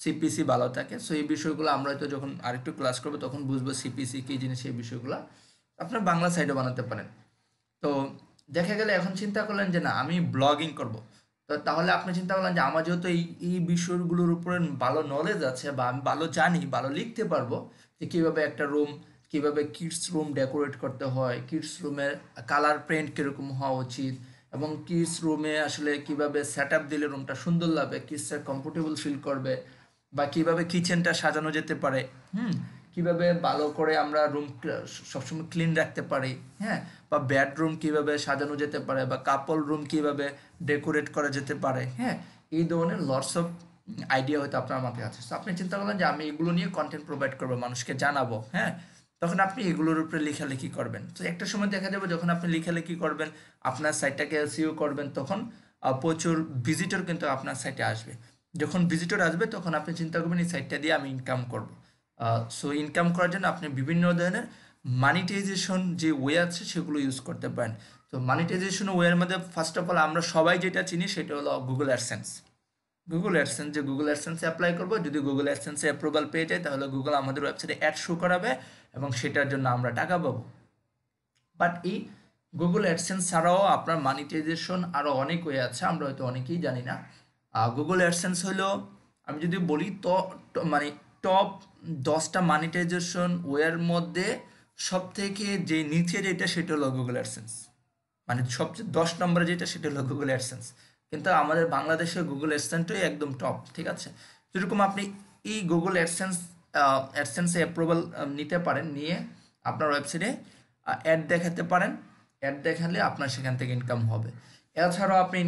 সিপিসি ভালো থাকে। সো এই বিষয়গুলো আমরা হয়তো যখন আরেকটু ক্লাস করবো তখন বুঝবো সিপিসি কী জিনিস, এই বিষয়গুলো আপনার বাংলা সাইটও বানাতে পারেন। তো দেখা গেলে এখন চিন্তা করলেন যে না আমি ব্লগিং করব, তো তাহলে আপনি চিন্তা করলেন যে আমার যেহেতু এই বিষয়গুলোর উপরে ভালো নলেজ আছে, বা আমি ভালো জানি, ভালো লিখতে পারবো, যে কীভাবে একটা রুম, কীভাবে কিডস রুম ডেকোরেট করতে হয়, কিডস রুমের কালার প্রিন্ট কীরকম হওয়া উচিত, এবং কিডস রুমে আসলে কীভাবে সেট আপ দিলে রুমটা সুন্দর লাগবে, কিডসের কমফোর্টেবল ফিল করবে, বা কীভাবে কিচেনটা সাজানো যেতে পারে, কীভাবে ভালো করে আমরা রুম সবসময় ক্লিন রাখতে পারি। হ্যাঁ, বা বেডরুম কীভাবে সাজানো যেতে পারে, বা কাপল রুম কীভাবে ডেকোরেট করা যেতে পারে। হ্যাঁ, এই ধরনের লটস অফ আইডিয়া হয়তো আপনার মাথায় আছে। তো আপনি চিন্তা করলেন যে আমি এগুলো নিয়ে কন্টেন্ট প্রোভাইড করবো, মানুষকে জানাবো। হ্যাঁ, তখন আপনি এগুলোর উপরে লেখালেখি করবেন। তো একটা সময় দেখা যাবে যখন আপনি লেখালেখি করবেন, আপনার সাইটটাকে এসইও করবেন, তখন প্রচুর ভিজিটর কিন্তু আপনার সাইটে আসবে। যখন ভিজিটর আসবে তখন আপনি চিন্তা করবেন এই সাইটটা দিয়ে আমি ইনকাম করব। সো ইনকাম করার জন্য আপনি বিভিন্ন ধরনের মানিটাইজেশন যে ওয়ে আছে সেগুলো ইউজ করতে পারেন। তো মানিটাইজেশন ওয়ের মধ্যে ফার্স্ট অফ অল আমরা সবাই যেটা চিনি সেটা হলো গুগল অ্যাডসেন্স। যে গুগল অ্যাডসেন্সে অ্যাপ্লাই করবো, যদি গুগল অ্যাডসেন্সে অ্যাপ্রুভাল পেয়ে যায় তাহলে গুগল আমাদের ওয়েবসাইটে অ্যাড শো করাবে এবং সেটার জন্য আমরা টাকা পাবো। বাট এই গুগল অ্যাডসেন্স ছাড়াও আপনার মানিটাইজেশন আরও অনেক ওয়ে আছে, আমরা হয়তো অনেকেই জানি না। গুগল অ্যাডসেন্স হলো, আমি যদি বলি তো মানে টপ 10টা মানিটাইজেশন ওয়ের মধ্যে সব থেকে যে নিচে যেটা সেটা হলো গুগল অ্যাডসেন্স, মানে সবচেয়ে 10 নম্বরে যেটা সেটা হলো গুগল অ্যাডসেন্স। কিন্তু আমাদের বাংলাদেশে গুগল অ্যাডসেন্সটাই একদম টপ, ঠিক আছে। যেরকম আপনি এই গুগল অ্যাডসেন্সে অ্যাপ্রুভাল নিতে পারেন, নিয়ে আপনার ওয়েবসাইটে অ্যাড দেখাতে পারেন, অ্যাড দেখালে আপনার সেখান থেকে ইনকাম হবে। এছাড়াও আপনি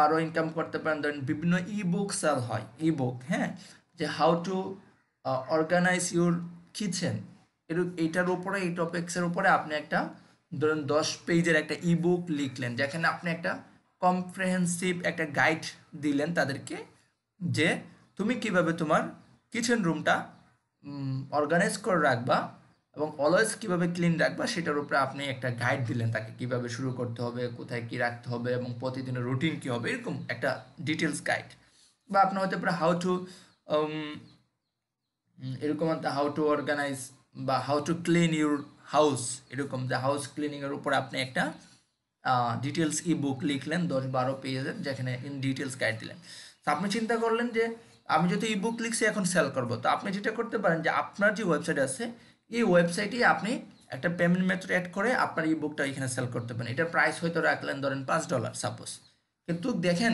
আরও ইনকাম করতে পারেন, ধরেন বিভিন্ন ইবুক সেল হয়, ইবুক, হ্যাঁ, যে how to organise your kitchen, এইটার উপরে, এই টপিক্সের উপরে আপনি একটা ধরুন 10 পেজের একটা ইবুক লিখলেন, যেখানে আপনি একটা কম্প্রিহেন্সিভ একটা গাইড দিলেন তাদেরকে, যে তুমি কিভাবে তোমার কিচেন রুমটা অর্গানাইজ করে রাখবা এবং অলওয়েজ কীভাবে ক্লিন রাখবা, সেটার উপরে আপনি একটা গাইড দিলেন তাকে, কিভাবে শুরু করতে হবে, কোথায় কী রাখতে হবে এবং প্রতিদিনের রুটিন কী হবে, এরকম একটা ডিটেলস গাইড। বা আপনার হতে পারে হাউ টু এরকম হাউ টু অর্গানাইজ বা how to clean your house, এরকম যে হাউস ক্লিনিংয়ের উপর আপনি একটা ডিটেলস ই বুক লিখলেন 10-12 পেজের, যেখানে ইন ডিটেলস গাইড দিলেন। তো আপনি চিন্তা করলেন যে আমি যদি ই বুক লিখছি এখন সেল করব, তো আপনি যেটা করতে পারেন যে আপনার যে ওয়েবসাইট আছে এই ওয়েবসাইটে আপনি একটা পেমেন্ট মেথড অ্যাড করে আপনার ই বুকটা এখানে সেল করতে পারেন। এটার প্রাইস হয়তো রাখলেন ধরেন $5 সাপোজ, কিন্তু দেখেন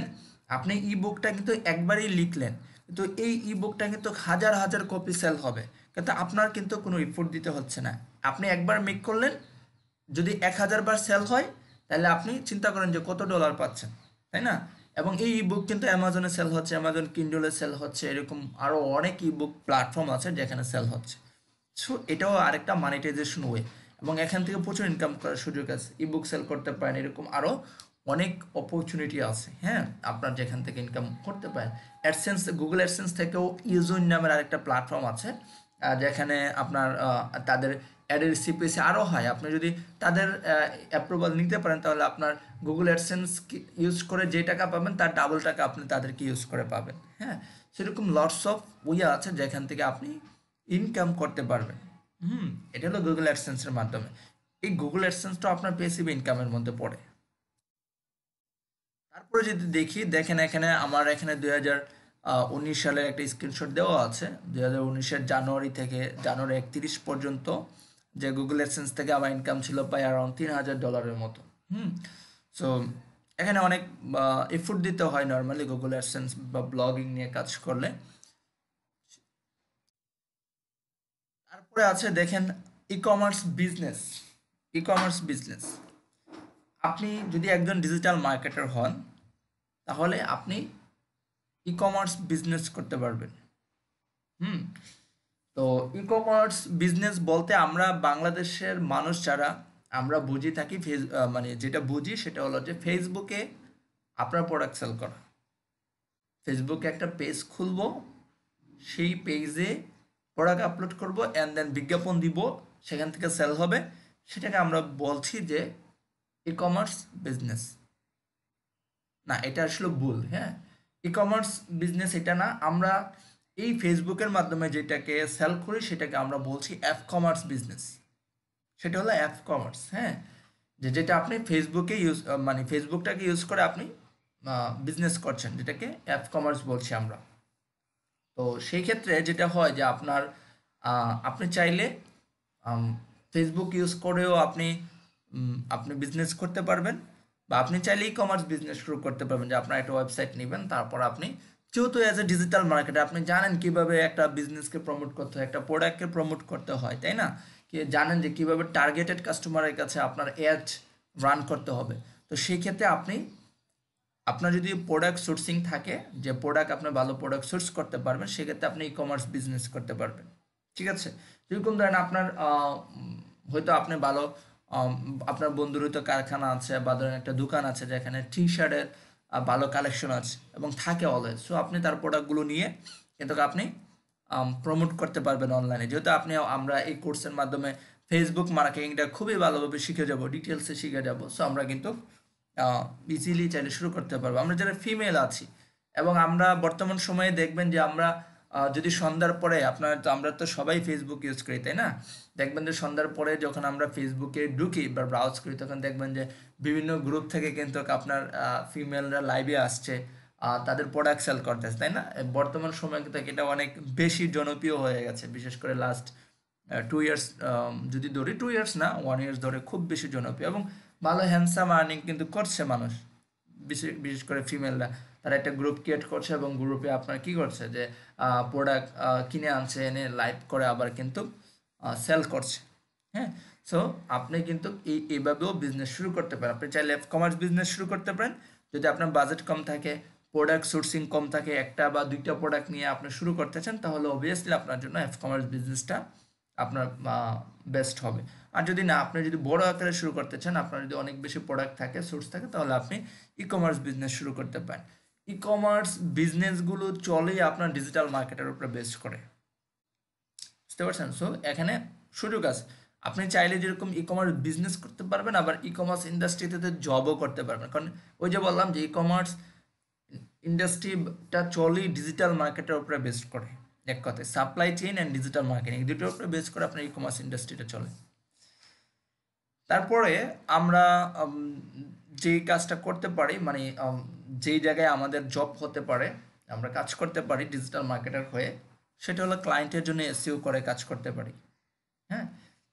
আপনি ই বুকটা কিন্তু একবারই লিখলেন, কিন্তু এই ই বুকটা কিন্তু হাজার হাজার কপি সেল হবে, কিন্তু আপনার কিন্তু কোনো এফোর্ট দিতে হচ্ছে না। আপনি একবার মেক করলেন, যদি 1000 বার সেল হয় তাহলে আপনি চিন্তা করেন যে কত ডলার পাচ্ছেন, তাই না? এবং এই ই বুক কিন্তু অ্যামাজনে সেল হচ্ছে, অ্যামাজন কিন্ডলে সেল হচ্ছে, এরকম আরও অনেক ই বুক প্ল্যাটফর্ম আছে যেখানে সেল হচ্ছে। সো এটাও আরেকটা মানিটাইজেশন ওয়ে, এবং এখান থেকে প্রচুর ইনকাম করার সুযোগ আছে। ই বুক সেল করতে পারেন, এরকম আরও অনেক অপরচুনিটি আছে, হ্যাঁ, আপনার যেখান থেকে ইনকাম করতে পারেন। অ্যাডসেন্স, গুগল অ্যাডসেন্স থেকেও ইউজুইন নামের আরেকটা প্ল্যাটফর্ম আছে, যেখানে আপনার তাদের অ্যাডের সিপিসি আরও হয়। আপনি যদি তাদের অ্যাপ্রুভাল নিতে পারেন তাহলে আপনার গুগল অ্যাডসেন্স ইউজ করে যে টাকা পাবেন তার ডাবল টাকা আপনি তাদেরকে ইউজ করে পাবেন। হ্যাঁ, সেরকম লটস অফ ওয়ে আছে যেখান থেকে আপনি ইনকাম করতে পারবেন। এটা হলো গুগল অ্যাডসেন্সের মাধ্যমে। এই গুগল অ্যাডসেন্সটা আপনার প্যাসিভ ইনকামের মধ্যে পড়ে। তারপরে যদি দেখেন এখানে আমার এখানে 2019 সালের একটা স্ক্রিনশট দেওয়া আছে। 2019-এর জানুয়ারি থেকে জানুয়ারি 31 পর্যন্ত যে গুগল অ্যাডসেন্স থেকে আমার ইনকাম ছিল প্রায় অ্যারাউন্ড $3,000 মতো। সো এখানে অনেক এফোর্ট দিতে হয় নর্মালি গুগল অ্যাডসেন্স বা ব্লগিং নিয়ে কাজ করলে। তারপরে আছে দেখেন ই কমার্স বিজনেস। আপনি যদি একজন ডিজিটাল মার্কেটার হন তাহলে আপনি ই কমার্স বিজনেস করতে পারবেন। তো ই কমার্স বিজনেস বলতে আমরা বাংলাদেশের মানুষ যারা আমরা বুঝি থাকি মানে যেটা বুঝি সেটা হলো যে ফেসবুকে আপনার প্রোডাক্ট সেল করা। ফেসবুকে একটা পেজ খুলবো, সেই পেজে প্রোডাক্ট আপলোড করব অ্যান্ড দেন বিজ্ঞাপন দিব, সেখান থেকে সেল হবে, সেটাকে আমরা বলছি যে ই কমার্স বিজনেস। না, এটা আসলে ভুল। হ্যাঁ, ই কমার্স বিজনেস এটা না, আমরা এই ফেসবুকের মাধ্যমে যেটাকে সেল করি সেটাকে আমরা বলছি অ্যাপ কমার্স বিজনেস। সেটা হলো অ্যাপ কমার্স। হ্যাঁ, যেটা আপনি ফেসবুকে মানে ফেসবুকটাকে ইউজ করে আপনি বিজনেস করছেন, যেটাকে অ্যাপ কমার্স বলছি আমরা। তো সেই ক্ষেত্রে যেটা হয় যে আপনি চাইলে ফেসবুক ইউজ করেও আপনি বিজনেস করতে পারবেন, বা আপনি চাইলে ই কমার্স বিজনেস শুরু করতে পারবেন, যে আপনার একটা ওয়েবসাইট নেবেন, তারপর আপনি যেহেতু অ্যাজ এ ডিজিটাল মার্কেটার আপনি জানেন কিভাবে একটা বিজনেসকে প্রমোট করতে হয়, একটা প্রোডাক্টকে প্রমোট করতে হয়, তাই না? কি জানেন যে কিভাবে টার্গেটেড কাস্টমারের কাছে আপনার অ্যাড রান করতে হবে। তো সেই ক্ষেত্রে আপনার যদি প্রোডাক্ট সোর্সিং থাকে, যে প্রোডাক্ট আপনার ভালো প্রোডাক্ট সোর্স করতে পারবেন, সেক্ষেত্রে আপনি ই কমার্স বিজনেস করতে পারবেন। ঠিক আছে, যেরকম ধরেন আপনার হয়তো আপনি ভালো আপনার বন্ধুর হয়তো কারখানা আছে বা ধরেন একটা দোকান আছে যেখানে টি শার্টের ভালো কালেকশন আছে এবং থাকে অলওয়েজ। সো আপনি তার প্রোডাক্টগুলো নিয়ে কিন্তু আপনি প্রমোট করতে পারবেন অনলাইনে। যেহেতু আমরা এই কোর্সের মাধ্যমে ফেসবুক মার্কেটিংটা খুবই ভালোভাবে শিখে যাব, ডিটেলসে শিখে যাব। সো আমরা কিন্তু ইজিলি চাইলে শুরু করতে পারবো। আমরা যারা ফিমেল আছি এবং আমরা বর্তমান সময়ে দেখবেন যে আমরা যদি সন্ধ্যার পরে আমরা তো সবাই ফেসবুক ইউজ করি, তাই না? দেখবেন যে সন্ধ্যার পরে যখন আমরা ফেসবুকে ঢুকি বা ব্রাউজ করি, তখন দেখবেন যে বিভিন্ন গ্রুপ থেকে কিন্তু আপনার ফিমেলরা লাইভে আসছে, তাদের প্রোডাক্ট সেল করতেছে, তাই না? বর্তমান সময় কিন্তু এটা অনেক বেশি জনপ্রিয় হয়ে গেছে, বিশেষ করে লাস্ট 2 ইয়ার্স যদি ধরি, 2 ইয়ার্স না 1 ইয়ার্স ধরে খুব বেশি জনপ্রিয় এবং ভালো হ্যান্ডসাম আর্নিং কিন্তু করছে মানুষ, বিশেষ করে ফিমেলরা। তারা একটা গ্রুপ ক্রিয়েট করছে এবং গ্রুপে আপনার কি করছে যে প্রোডাক্ট কিনে আনছে, এনে লাইভ করে আবার কিন্তু সেল করছে। হ্যাঁ, সো আপনি কিন্তু এইভাবেও বিজনেস শুরু করতে পারেন। আপনি চাইলে অ্যাপ কমার্স বিজনেস শুরু করতে পারেন। যদি আপনার বাজেট কম থাকে, প্রোডাক্ট সোর্সিং কম থাকে, একটা বা দুইটা প্রোডাক্ট নিয়ে আপনি শুরু করতে চান, তাহলে অবভিয়াসলি আপনার জন্য অ্যাপ কমার্স বিজনেসটা আপনার বেস্ট হবে। আর যদি না, আপনি যদি বড় আকারে শুরু করতে চান, আপনার যদি অনেক বেশি প্রোডাক্ট থাকে, সোর্স থাকে, তাহলে আপনি ই কমার্স বিজনেস শুরু করতে পারেন। ই কমার্স বিজনেসগুলো চলেই আপনার ডিজিটাল মার্কেটের উপরে বেস করে, বুঝতে পারছেন? সো এখানে সুযোগ আছে, আপনি চাইলে যেরকম ই কমার্স বিজনেস করতে পারবেন, আবার ই কমার্স ইন্ডাস্ট্রিতে জবও করতে পারবেন। কারণ ওই যে বললাম যে ই কমার্স ইন্ডাস্ট্রিটা চলেই ডিজিটাল মার্কেটের উপরে বেস করে। এক কথায় supply chain and digital marketing দুটোর উপরে বেস করে আপনার ই কমার্স ইন্ডাস্ট্রিটা চলে। তারপরে আমরা যেই কাজটা করতে পারি, মানে যেই জায়গায় আমাদের জব হতে পারে, আমরা কাজ করতে পারি ডিজিটাল মার্কেটার হয়ে, সেটা হলো ক্লায়েন্টের জন্য এসইও করে কাজ করতে পারি। হ্যাঁ,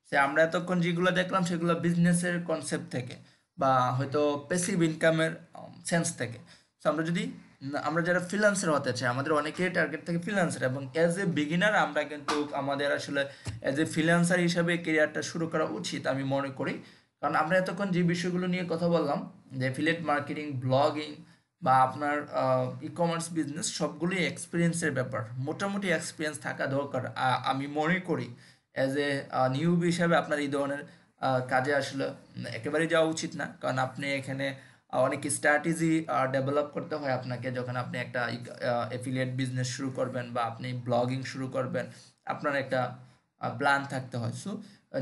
সে আমরা এতক্ষণ যেগুলো দেখলাম সেগুলো বিজনেসের কনসেপ্ট থেকে বা হয়তো প্যাসিভ ইনকামের সেন্স থেকে। সো আমরা যারা ফ্রিল্যান্সার হতে চাই, আমাদের অনেকেই টার্গেট থাকে ফ্রিল্যান্সার, এবং অ্যাজ এ বিগিনার আমরা কিন্তু আমাদের আসলে অ্যাজ এ ফ্রিল্যান্সার হিসাবে কেরিয়ারটা শুরু করা উচিত আমি মনে করি। কারণ আমরা এতক্ষণ যে বিষয়গুলো নিয়ে কথা বললাম, যে অ্যাফিলিয়েট মার্কেটিং, ব্লগিং বা আপনার ই কমার্স বিজনেস, সবগুলোই এক্সপিরিয়েন্সের ব্যাপার। মোটামুটি এক্সপিরিয়েন্স থাকা দরকার আমি মনে করি। অ্যাজ এ নিউবি হিসাবে আপনার এই ধরনের কাজে আসলে একেবারেই যাওয়া উচিত না, কারণ আপনি এখানে অনেক স্ট্র্যাটেজি ডেভেলপ করতে হয় আপনাকে। যখন আপনি একটা অ্যাফিলিয়েট বিজনেস শুরু করবেন বা আপনি ব্লগিং শুরু করবেন, আপনার একটা প্ল্যান থাকতে হয়। সো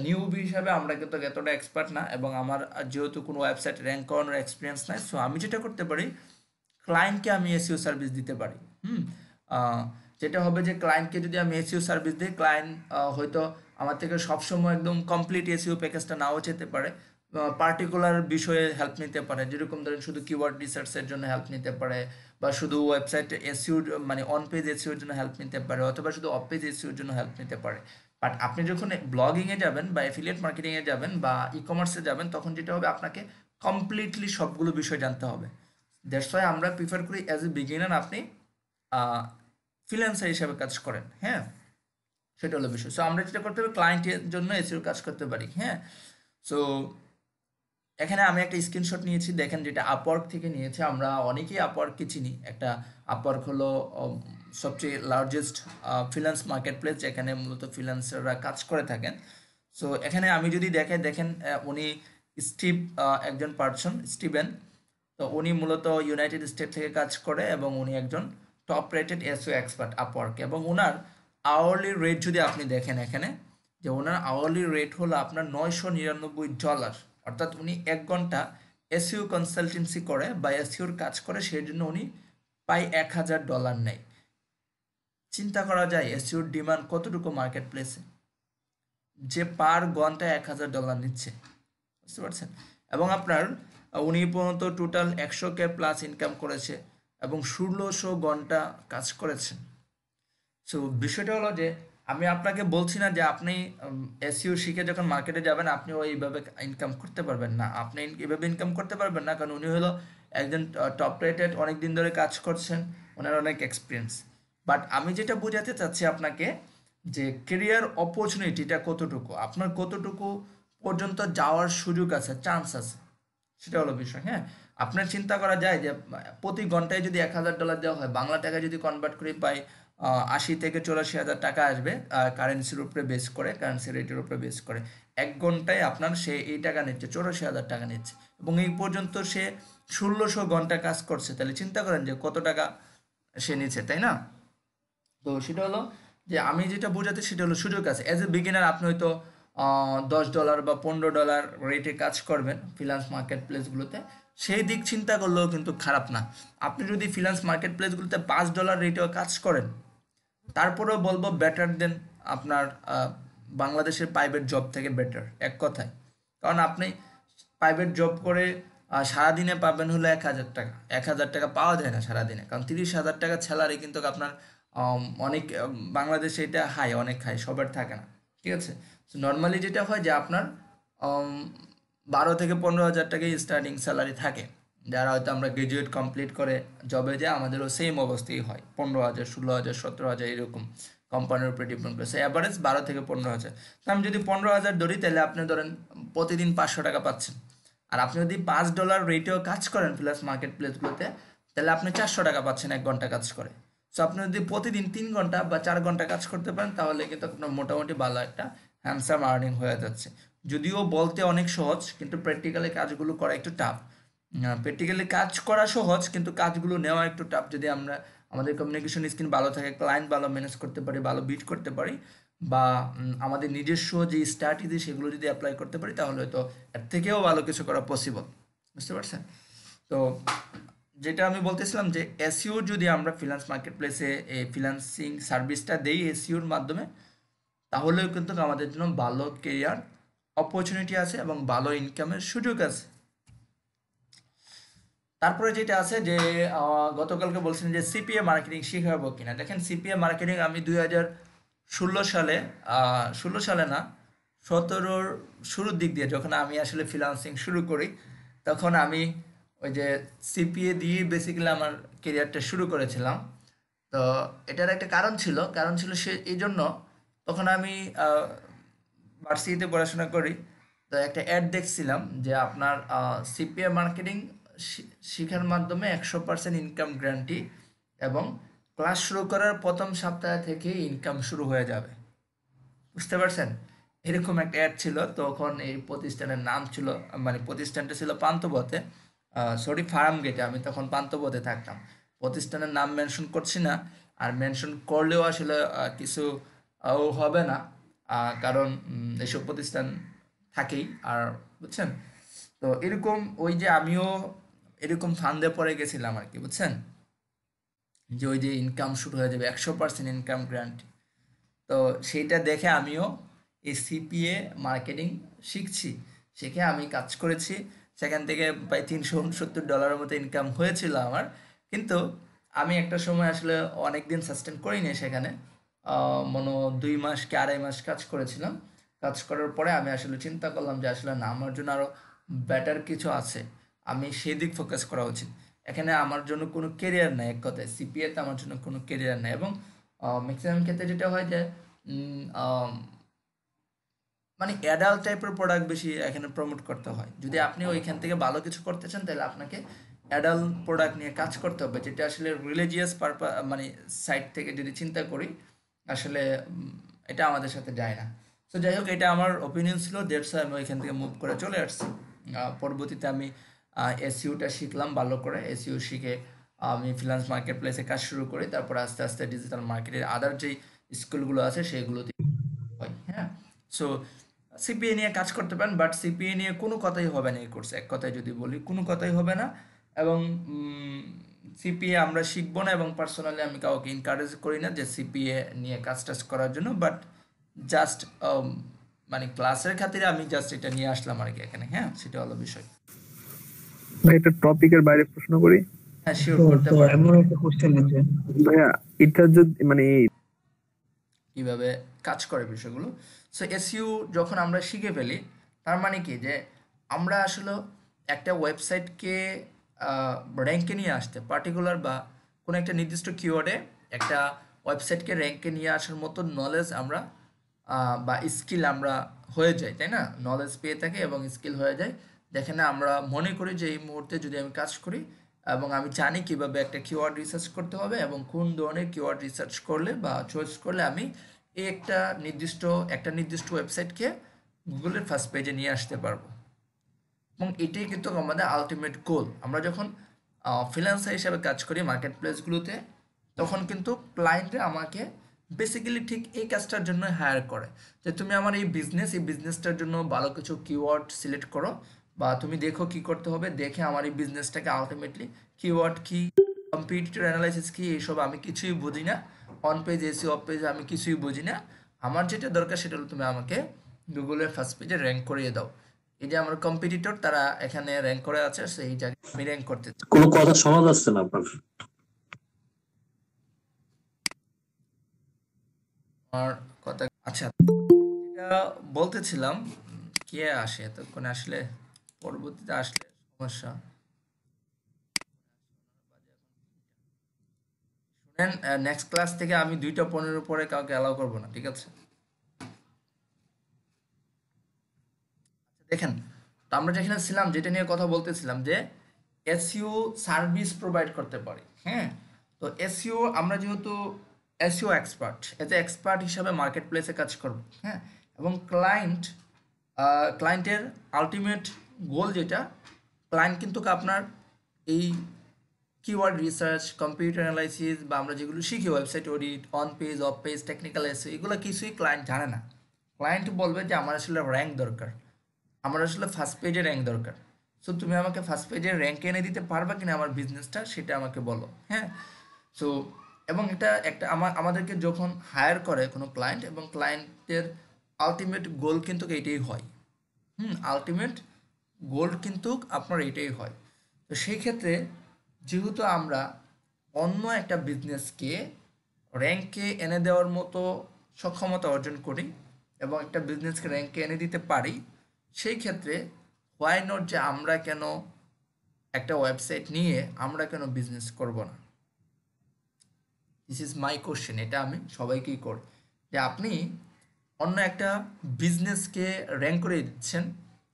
নিউবি হিসাবে আমরা কিন্তু এতটা এক্সপার্ট না, এবং আমার যেহেতু কোনো ওয়েবসাইট র্যাঙ্ক করানোর এক্সপিরিয়েন্স নাই, সো আমি যেটা করতে পারি, ক্লায়েন্টকে আমি এসইও সার্ভিস দিতে পারি। যেটা হবে যে ক্লায়েন্টকে যদি আমি এসইও সার্ভিস দিই, ক্লায়েন্ট হয়তো আমার থেকে সবসময় একদম কমপ্লিট এসইও প্যাকেজটা নাও যেতে পারে, পার্টিকুলার বিষয়ে হেল্প নিতে পারে। যেরকম ধরেন শুধু কিওয়ার্ড রিসার্চের জন্য হেল্প নিতে পারে, বা শুধু ওয়েবসাইট এসইও মানে অন পেজ এসইওর জন্য হেল্প নিতে পারে, অথবা শুধু অফ পেজ এসইওর জন্য হেল্প নিতে পারে। বাট আপনি যখন ব্লগিংয়ে যাবেন বা অ্যাফিলিয়েট মার্কেটিংয়ে যাবেন বা ই কমার্সে যাবেন, তখন যেটা হবে আপনাকে কমপ্লিটলি সবগুলো বিষয় জানতে হবে। দ্যাটস ওয়াই আমরা প্রিফার করি অ্যাজ এ বিগিনার আপনি ফ্রিল্যান্সার হিসাবে কাজ করেন। হ্যাঁ, সেটা হলো বিষয়। সো আমরা যেটা করতে হবে, ক্লায়েন্টের জন্য এসইও কাজ করতে পারি। হ্যাঁ, সো এখানে আমি একটা স্ক্রিনশট নিয়েছি, দেখেন, যেটা আপওয়ার্ক থেকে নিয়েছে। আমরা অনেকেই আপওয়ার্ককে চিনি। একটা আপওয়ার্ক হলো সবচেয়ে লার্জেস্ট ফ্রিল্যান্স মার্কেট প্লেস, যেখানে মূলত ফ্রিল্যান্সাররা কাজ করে থাকেন। সো এখানে আমি যদি দেখেন উনি একজন পার্সন, স্টিভেন। তো উনি মূলত ইউনাইটেড স্টেট থেকে কাজ করে এবং উনি একজন top rated SEO expert Upwork. এবং ওনার আওয়ারলি রেট যদি আপনি দেখেন এখানে, যে ওনার আওয়ারলি রেট হলো আপনার $999। অর্থাৎ উনি 1 ঘন্টা এসইও কনসালটেন্সি করে বা এসইওর কাজ করে, সেই জন্য উনি প্রায় $1000 নেয়। চিন্তা করা যায় এসইওর ডিমান্ড কতটুকু মার্কেট প্লেসে, যে পার ঘন্টায় $1000 নিচ্ছে। বুঝতে পারছেন? এবং আপনার উনি পর্যন্ত টোটাল 100K প্লাস ইনকাম করেছে এবং 1600 ঘন্টা কাজ করেছেন। সো বিষয়টা হলো যে আমি আপনাকে বলছি না যে আপনি এসইও শিখে যখন মার্কেটে যাবেন আপনি এইভাবে ইনকাম করতে পারবেন না। আপনি এভাবে ইনকাম করতে পারবেন না, কারণ উনি হলো একজন টপ রেটেড, অনেক দিন ধরে কাজ করছেন, ওনার অনেক এক্সপিরিয়েন্স। বাট আমি যেটা বোঝাতে চাচ্ছি আপনাকে, যে কেরিয়ার অপরচুনিটিটা কতটুকু, আপনার কতটুকু পর্যন্ত যাওয়ার সুযোগ আছে, চান্স আছে, সেটা হলো বিষয়। হ্যাঁ, আপনার চিন্তা করা যায় যে প্রতি ঘন্টায় যদি $1000 দেওয়া হয়, বাংলা টাকা যদি কনভার্ট করে পাই 80 থেকে 84 হাজার টাকা আসবে, কারেন্সির উপরে বেস করে, কারেন্সি রেটের উপরে বেস করে। 1 ঘন্টায় আপনার সে এই টাকা নিচ্ছে, 84,000 টাকা নিচ্ছে, এবং এই পর্যন্ত সে 1600 ঘন্টা কাজ করছে। তাহলে চিন্তা করেন যে কত টাকা সে নিচ্ছে, তাই না? তো সেটা হলো যে আমি যেটা বোঝাতে, সেটা হলো সুযোগ আছে। অ্যাজ এ বিগিনার আপনি হয়তো $10 বা $15 রেটে কাজ করবেন ফ্রিল্যান্স মার্কেট প্লেসগুলোতে, সেই দিক চিন্তা করলেও কিন্তু খারাপ না। আপনি যদি ফ্রিল্যান্স মার্কেট প্লেসগুলোতে $5 রেটেও কাজ করেন, তারপরেও বলবো বেটার দেন আপনার বাংলাদেশের প্রাইভেট জব থেকে বেটার, এক কথায়। কারণ আপনি প্রাইভেট জব করে সারাদিনে পাবেন হলো 1000 টাকা। 1000 টাকা পাওয়া যায় না সারাদিনে, কারণ 30,000 টাকা স্যালারি কিন্তু আপনার অনেক, বাংলাদেশে এটা হাই, অনেক হাই, সবার থাকে না। ঠিক আছে? নর্মালি যেটা হয় যে আপনার 12 থেকে 15,000 টাকাই স্টার্টিং স্যালারি থাকে। যারা হয়তো আমরা গ্রাজুয়েট কমপ্লিট করে জবে যাই, আমাদেরও সেম অবস্থাই হয়, 15,000, 16,000, 17,000 এরকম, কোম্পানির উপরে ডিপেন্ড করে। সে অ্যাভারেজ 12 থেকে 15,000। তো আমি যদি 15,000 ধরি, তাহলে আপনি ধরেন প্রতিদিন 500 টাকা পাচ্ছেন। আর আপনি যদি $5 রেটেও কাজ করেন প্লাস মার্কেট প্লেসগুলোতে, তাহলে আপনি 400 টাকা পাচ্ছেন 1 ঘন্টা কাজ করে। সো আপনি যদি প্রতিদিন 3 ঘন্টা বা 4 ঘন্টা কাজ করতে পারেন, তাহলে কিন্তু আপনার মোটামুটি ভালো একটা হ্যান্ডসাম আর্নিং হয়ে যাচ্ছে। যদিও বলতে অনেক সহজ, কিন্তু প্র্যাকটিক্যালি কাজগুলো করা একটু টাফ। প্র্যাকটিক্যালি কাজ করা সহজ, কিন্তু কাজগুলো নেওয়া একটু টাফ। যদি আমরা আমাদের কমিউনিকেশন স্কিল ভালো থাকে, ক্লায়েন্ট ভালো ম্যানেজ করতে পারি, ভালো বিট করতে পারি, বা আমাদের নিজস্ব যে স্ট্র্যাটেজি সেগুলো যদি অ্যাপ্লাই করতে পারি, তাহলে হয়তো এর থেকেও ভালো কিছু করা পসিবল। বুঝতে পারছেন? তো যেটা আমি বলতেছিলাম যে এসইও যদি আমরা ফ্রিল্যান্স মার্কেট প্লেসে এই ফ্রিল্যান্সিং সার্ভিসটা দেই এসইওর মাধ্যমে, তাহলেও কিন্তু আমাদের জন্য ভালো কেরিয়ার অপরচুনিটি আছে এবং ভালো ইনকামের সুযোগ আছে। তারপরে যেটা আছে যে গতকালকে বলছিলেন যে সিপিএ মার্কেটিং শিখাবো কিনা। দেখেন, সিপিএ মার্কেটিং আমি 2016 সালে, 16 সালে না, 17-র শুরুর দিক দিয়ে, যখন আমি আসলে ফ্রিল্যান্সিং শুরু করি, তখন আমি ওই যে সিপিএ দিয়ে বেসিক্যালি আমার কেরিয়ারটা শুরু করেছিলাম। তো এটার একটা কারণ ছিল সে এই জন্য, তখন আমি ভার্সিটিতে পড়াশোনা করি। তো একটা অ্যাড দেখছিলাম যে আপনার সিপিএ মার্কেটিং শিখার মাধ্যমে 100% ইনকাম গ্যারান্টি, এবং ক্লাস শুরু করার প্রথম সপ্তাহ থেকে ইনকাম শুরু হয়ে যাবে। বুঝতে পারছেন? এরকম একটা অ্যাড ছিল। তখন এই প্রতিষ্ঠানের নাম ছিল, মানে প্রতিষ্ঠানটা ছিল পান্থপথে, ফার্ম গেটে। আমি তখন পান্থপথে থাকতাম। প্রতিষ্ঠানের নাম মেনশন করছি না, আর মেনশন করলেও আসলে কিছু হবে না, কারণ এসব প্রতিষ্ঠান থাকেই। আর বুঝছেন, তো এরকম ওই যে আমিও এরকম ফান্দে পড়ে গেছিলাম আর কি, বুঝছেন, যে ওই যে ইনকাম শুরু হয়ে যাবে, 100% ইনকাম গ্যারান্টি। তো সেইটা দেখে আমিও এই সিপিএ মার্কেটিং শিখে আমি কাজ করেছি। সেখান থেকে প্রায় $369 মতো ইনকাম হয়েছিল আমার। কিন্তু আমি একটা সময় আসলে অনেক দিন সাস্টেন করিনি সেখানে, মনে 2 মাস কি 2.5 মাস কাজ করেছিলাম। কাজ করার পরে আমি আসলে চিন্তা করলাম যে আসলে না, আমার জন্য আরও বেটার কিছু আছে, আমি সেই দিক ফোকাস করা উচিত। এখানে আমার জন্য কোনো কেরিয়ার নেই, এক কথায় সিপিএতে আমার জন্য কোনো কেরিয়ার নেই। এবং ম্যাক্সিমাম ক্ষেত্রে যেটা হয় যে মানে অ্যাডাল্ট টাইপের প্রোডাক্ট বেশি এখানে প্রমোট করতে হয়। যদি আপনি ওইখান থেকে ভালো কিছু করতে চান তাহলে আপনাকে অ্যাডাল্ট প্রোডাক্ট নিয়ে কাজ করতে হবে, যেটা আসলে রিলিজিয়াস পারপাস মানে সাইড থেকে যদি চিন্তা করি আসলে এটা আমাদের সাথে যায় না। তো যাই হোক, এটা আমার ওপিনিয়ন ছিল, দ্যাটস আমি ওইখান থেকে মুভ করে চলে আসছি। পরবর্তীতে আমি এসইউটা শিখলাম ভালো করে, এসইউ শিখে আমি ফ্রিল্যান্স মার্কেট প্লেসে কাজ শুরু করি। তারপর আস্তে আস্তে ডিজিটাল মার্কেটের আদার যেই স্কুলগুলো আছে সেগুলোতে হয়। হ্যাঁ, সো সিপিএ নিয়ে কাজ করতে পারেন, বাট সিপিএ নিয়ে কোনো কথাই হবে না এই কোর্সে, এক কথায় যদি বলি কোনো কথাই হবে না। এবং সিপিএ আমরা শিখবো না, এবং পার্সোনালি আমি কাউকে এনকারেজ করি না যে সিপিএ নিয়ে কাজ টাজ করার জন্য। বাট জাস্ট মানে ক্লাসের খাতিরে আমি জাস্ট এটা নিয়ে আসলাম আর কি এখানে। হ্যাঁ, সেটা হলো বিষয়। ভাই একটা টপিকের বাইরে প্রশ্ন করি। হ্যাঁ, শিওর, তো করতে তো পারেন। এমন একটা কোশ্চেন আছে, ভাইয়া এটা যদি মানে কিভাবে কাজ করে বিষয়গুলো। সো এসইউ যখন আমরা শিখে ফেলি, তার মানে কি যে আমরা আসলে একটা ওয়েবসাইটকে র্যাঙ্কে নিয়ে আসতে পার্টিকুলার বা কোনো একটা নির্দিষ্ট কিওয়ার্ডে একটা ওয়েবসাইটকে র্যাঙ্কে নিয়ে আসার মতো নলেজ আমরা বা স্কিল আমরা হয়ে যাই, তাই না? নলেজ পেয়ে থাকি এবং স্কিল হয়ে যায়, যেখানে আমরা মনে করি যে এই মুহূর্তে যদি আমি কাজ করি এবং আমি জানি কিভাবে একটা কিওয়ার্ড রিসার্চ করতে হবে এবং কোন ধরনের কিওয়ার্ড রিসার্চ করলে বা চয়েস করলে আমি এই একটা নির্দিষ্ট ওয়েবসাইটকে গুগলের ফার্স্ট পেজে নিয়ে আসতে পারবো। এবং এটাই কিন্তু আমাদের আলটিমেট গোল। আমরা যখন ফ্রিল্যান্সার হিসাবে কাজ করি মার্কেট প্লেসগুলোতে, তখন কিন্তু ক্লায়েন্টরা আমাকে বেসিক্যালি ঠিক এই কাজটার জন্য হায়ার করে, যে তুমি আমার এই বিজনেসটার জন্য ভালো কিছু কিওয়ার্ড সিলেক্ট করো, বা তুমি দেখো কি করতে হবে, দেখে আমার এই বিজনেসটাকে আলটিমেটলি কিওয়ার্ড কি, কম্পিটিটর অ্যানালাইসিস কি, এইসব আমি কিছুই বুঝি না। On page SEO of page আমি কিছুই বুঝি না। আমার যেটা দরকার সেটা হলো তুমি আমাকে গুগলের ফার্স্ট পেজে র্যাঙ্ক করিয়ে দাও। এই যে আমার কম্পিটিটর তারা এখানে র্যাঙ্ক করে আছে, সেই জায়গায় আমি র্যাঙ্ক করতে চাই। কোনো কথা শোনা যাচ্ছে না আপনার। আমার কথা আচ্ছা, এটা বলতেছিলাম, কে আসে এতক্ষণে, আসলে পরবর্তীতে আসলে সমস্যা। শুনেন, নেক্সট ক্লাস থেকে আমি 2:15 পরে কাউকে অ্যালাউ করবো না, ঠিক আছে? দেখেন, তো আমরা যেখানে ছিলাম, যেটা নিয়ে কথা বলতেছিলাম যে এসইও সার্ভিস প্রোভাইড করতে পারি। হ্যাঁ, তো এসইও আমরা যেহেতু এসইও এক্সপার্ট হিসাবে মার্কেট প্লেসে কাজ করব। হ্যাঁ, এবং ক্লায়েন্টের আলটিমেট গোল যেটা, ক্লায়েন্ট কিন্তু আপনার এই কিওয়ার্ড রিসার্চ, কম্পিউটার অ্যানালাইসিস বা আমরা যেগুলো শিখি website audit, on page of page, technical SEO, এগুলো কিছুই ক্লায়েন্ট জানে না। ক্লায়েন্ট বলবে যে আমার আসলে র্যাঙ্ক দরকার, আমার আসলে ফার্স্ট পেজে র্যাঙ্ক দরকার। সো তুমি আমাকে ফার্স্ট পেজে র্যাঙ্ক এনে দিতে পারবা কিনা আমার বিজনেসটা, সেটা আমাকে বলো। হ্যাঁ, সো এবং এটা একটা আমাদেরকে যখন হায়ার করে কোনো ক্লায়েন্ট, এবং ক্লায়েন্টের আলটিমেট গোল কিন্তু এইটাই হয়। আলটিমেট গোল কিন্তু আপনার এটাই হয়। তো সেই ক্ষেত্রে যেহেতু আমরা অন্য একটা বিজনেসকে র্যাঙ্কে এনে দেওয়ার মতো সক্ষমতা অর্জন করি এবং একটা বিজনেসকে র্যাঙ্কে এনে দিতে পারি, সেই ক্ষেত্রে হোয়াই নট যে আমরা কেন একটা ওয়েবসাইট নিয়ে আমরা কেন বিজনেস করব না? দিস ইজ মাই কোশ্চেন, এটা আমি সবাইকেই করি, যে আপনি অন্য একটা বিজনেসকে র্যাঙ্ক করে দিচ্ছেন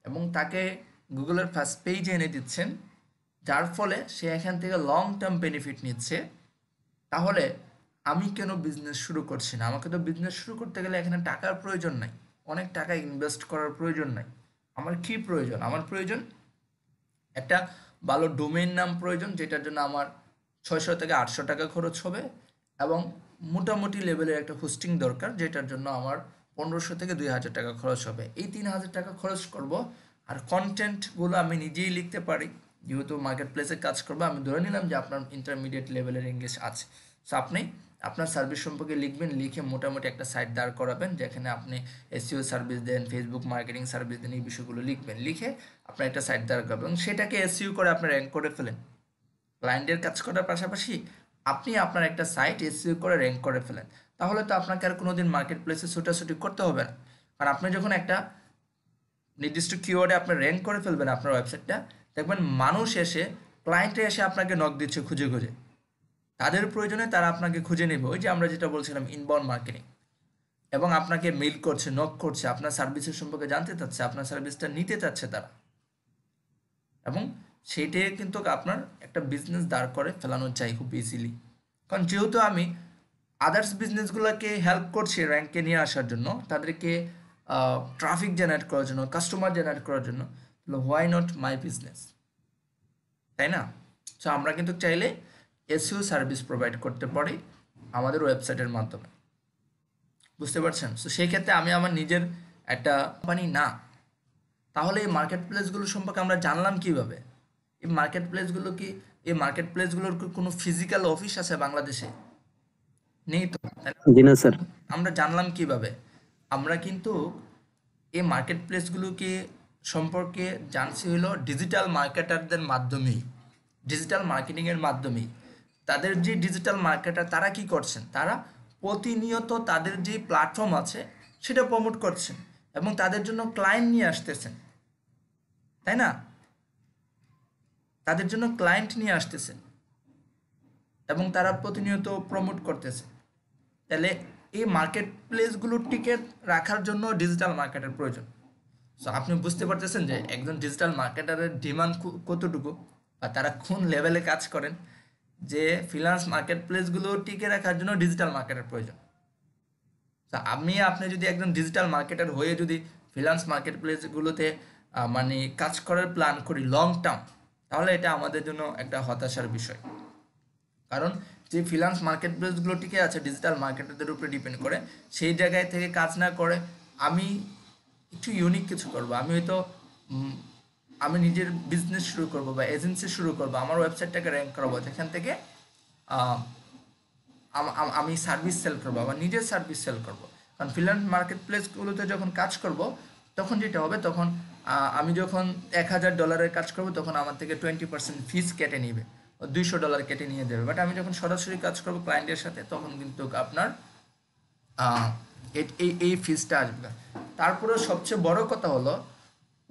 এবং তাকে গুগলের ফার্স্ট পেজে এনে দিচ্ছেন, যার ফলে সে এখান থেকে লং টার্ম বেনিফিট নিচ্ছে। তাহলে আমি কেন বিজনেস শুরু করছি না? আমাকে তো বিজনেস শুরু করতে গেলে এখানে টাকার প্রয়োজন নাই, অনেক টাকা ইনভেস্ট করার প্রয়োজন নাই। আমার কি প্রয়োজন? আমার প্রয়োজন একটা ভালো ডোমেইন নাম প্রয়োজন, যেটার জন্য আমার 600 থেকে 800 টাকা খরচ হবে, এবং মোটামুটি লেভেলের একটা হোস্টিং দরকার, যেটার জন্য আমার 1500 থেকে 2000 টাকা খরচ হবে। এই 3000 টাকা খরচ করব, আর কন্টেন্টগুলো আমি নিজেই লিখতে পারি। যেহেতু মার্কেট প্লেসে কাজ করবো, আমি ধরে নিলাম যে আপনার ইন্টারমিডিয়েট লেভেলের ইংলিশ আছে, সো আপনি আপনার সার্ভিস সম্পর্কে লিখবেন, লিখে মোটামুটি একটা সাইট দাঁড় করাবেন, যেখানে আপনি এসইও সার্ভিস দেন, ফেসবুক মার্কেটিং সার্ভিস দেন, এই বিষয়গুলো লিখবেন, লিখে আপনার একটা সাইট দাঁড় করাবেন এবং সেটাকে এসইও করে আপনি র্যাঙ্ক করে ফেলেন। ক্লায়েন্টের কাজ করার পাশাপাশি আপনি আপনার একটা সাইট এসইও করে র্যাঙ্ক করে ফেলেন। তাহলে তো আপনাকে আর কোনোদিন মার্কেট প্লেসে ছোটাছুটি করতে হবে না। কারণ আপনি যখন একটা নির্দিষ্ট কিওয়ার্ডে আপনি র্যাঙ্ক করে ফেলবেন আপনার ওয়েবসাইটটা, দেখবেন মানুষ এসে, ক্লায়েন্টে এসে আপনাকে নক দিচ্ছে খুঁজে খুঁজে, তাদের প্রয়োজনে তারা আপনাকে খুঁজে নেবে। ওই যে আমরা যেটা বলছিলাম ইনবাউন্ড মার্কেটিং, এবং আপনাকে মেইল করছে, নক করছে, আপনার সার্ভিসের সম্পর্কে জানতে চাচ্ছে, আপনার সার্ভিসটা নিতে চাচ্ছে তারা, এবং সেইটাই কিন্তু আপনার একটা বিজনেস দাঁড় করে ফেলানো যায় খুব ইজিলি। কারণ যেহেতু আমি আদার্স বিজনেসগুলোকে হেল্প করছি র্যাঙ্কে নিয়ে আসার জন্য, তাদেরকে ট্রাফিক জেনারেট করার জন্য, কাস্টমার জেনারেট করার জন্য, তাহলে হোয়াই নট মাই বিজনেস, তাই না? সো আমরা কিন্তু চাইলে এসইও সার্ভিস প্রোভাইড করতে পারি আমাদের ওয়েবসাইটের মাধ্যমে, বুঝতে পারছেন? সো সেই ক্ষেত্রে আমি আমার নিজের একটা কোম্পানি না, তাহলে এই মার্কেট প্লেসগুলো সম্পর্কে আমরা জানলাম কিভাবে? এই মার্কেট প্লেসগুলোর কি কোনো ফিজিক্যাল অফিস আছে বাংলাদেশে? নেই তো, তাই না? জি না স্যার। আমরা জানলাম কিভাবে? আমরা কিন্তু এই মার্কেট প্লেসগুলোকে সম্পর্কে জানছি হলো ডিজিটাল মার্কেটারদের মাধ্যমেই, ডিজিটাল মার্কেটিংয়ের মাধ্যমেই। তাদের যে ডিজিটাল মার্কেটার তারা কি করছেন, তারা প্রতিনিয়ত তাদের যে প্ল্যাটফর্ম আছে সেটা প্রমোট করছেন এবং তাদের জন্য ক্লায়েন্ট নিয়ে আসতেছেন, তাই না? তাদের জন্য ক্লায়েন্ট নিয়ে আসতেছেন এবং তারা প্রতিনিয়ত প্রমোট করতেছে। তাহলে এই মার্কেট প্লেসগুলো টিকে রাখার জন্য ডিজিটাল মার্কেটের প্রয়োজন। সো আপনি বুঝতে পারতেছেন যে একজন ডিজিটাল মার্কেটারের ডিমান্ড কতটুকু, বা তারা কোন লেভেলে কাজ করেন, যে ফ্রিল্যান্স মার্কেট প্লেসগুলো টিকে রাখার জন্য ডিজিটাল মার্কেটের প্রয়োজন। তো আপনি যদি একজন ডিজিটাল মার্কেটার হয়ে যদি ফ্রিল্যান্স মার্কেট প্লেসগুলোতে মানে কাজ করার প্ল্যান করি লং টার্ম, তাহলে এটা আমাদের জন্য একটা হতাশার বিষয়। কারণ যে ফ্রিল্যান্স মার্কেট প্লেসগুলো টিকে আছে ডিজিটাল মার্কেটারদের উপরে ডিপেন্ড করে, সেই জায়গায় থেকে কাজ না করে আমি একটু ইউনিক কিছু করব, আমি হয়তো আমি নিজের বিজনেস শুরু করব বা এজেন্সি শুরু করব, আমার ওয়েবসাইটটাকে র্যাঙ্ক করাবো, যেখান থেকে আমি সার্ভিস সেল করবো, আমার নিজের সার্ভিস সেল করবো। কারণ ফ্রিল্যান্স মার্কেট প্লেসগুলোতে যখন কাজ করব, তখন যেটা হবে, তখন আমি যখন $1000 কাজ করব, তখন আমার থেকে 20% ফিস কেটে নিবে, $200 কেটে নিয়ে দেবে। বাট আমি যখন সরাসরি কাজ করব ক্লায়েন্টের সাথে, তখন কিন্তু আপনার এই ফিসটা আসবে। তারপরে সবচেয়ে বড় কথা হলো,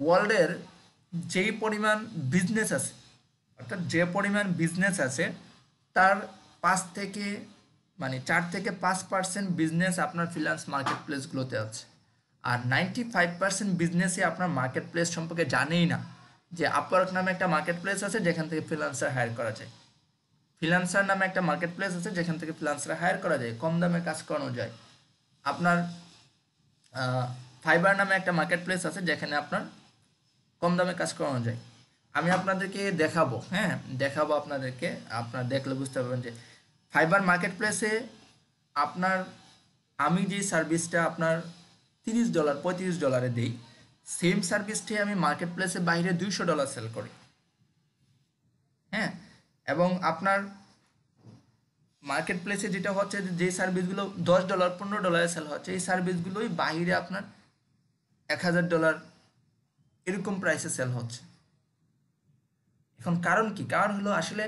ওয়ার্ল্ডের যেই পরিমাণ বিজনেস আছে, অর্থাৎ যে পরিমাণ বিজনেস আছে তার 4 থেকে 5% বিজনেস আপনার ফ্রিল্যান্স মার্কেট প্লেসগুলোতে আছে। আর 95% বিজনেসই আপনার মার্কেট প্লেস সম্পর্কে জানেই না, যে আপওয়ার্ক নামে একটা মার্কেট প্লেস আছে যেখান থেকে ফ্রিল্যান্সার হায়ার করা যায়, ফ্রিল্যান্সার নামে একটা মার্কেট প্লেস আছে যেখান থেকে ফ্রিল্যান্সার হায়ার করা যায়, কম দামে কাজ করানো যায়। আপনার ফাইবার নামে একটা মার্কেট প্লেস আছে যেখানে আপনার কম দামে কাজ করানো যায়। আমি আপনাদেরকে দেখাবো আপনাদেরকে, আপনারা দেখলে বুঝতে পারবেন যে ফাইবার মার্কেট প্লেসে আমি যে সার্ভিসটা আপনার $30-35 দিই, সেম সার্ভিসটি আমি মার্কেট প্লেসে বাইরে $200 সেল করি। হ্যাঁ, এবং আপনার মার্কেট প্লেসে যেটা হচ্ছে, যে সার্ভিসগুলো $10-15 সেল হচ্ছে, এই সার্ভিসগুলোই বাইরে আপনার $1000 এরকম প্রাইসে সেল হচ্ছে। এখন কারণ কি? কারণ হলো আসলে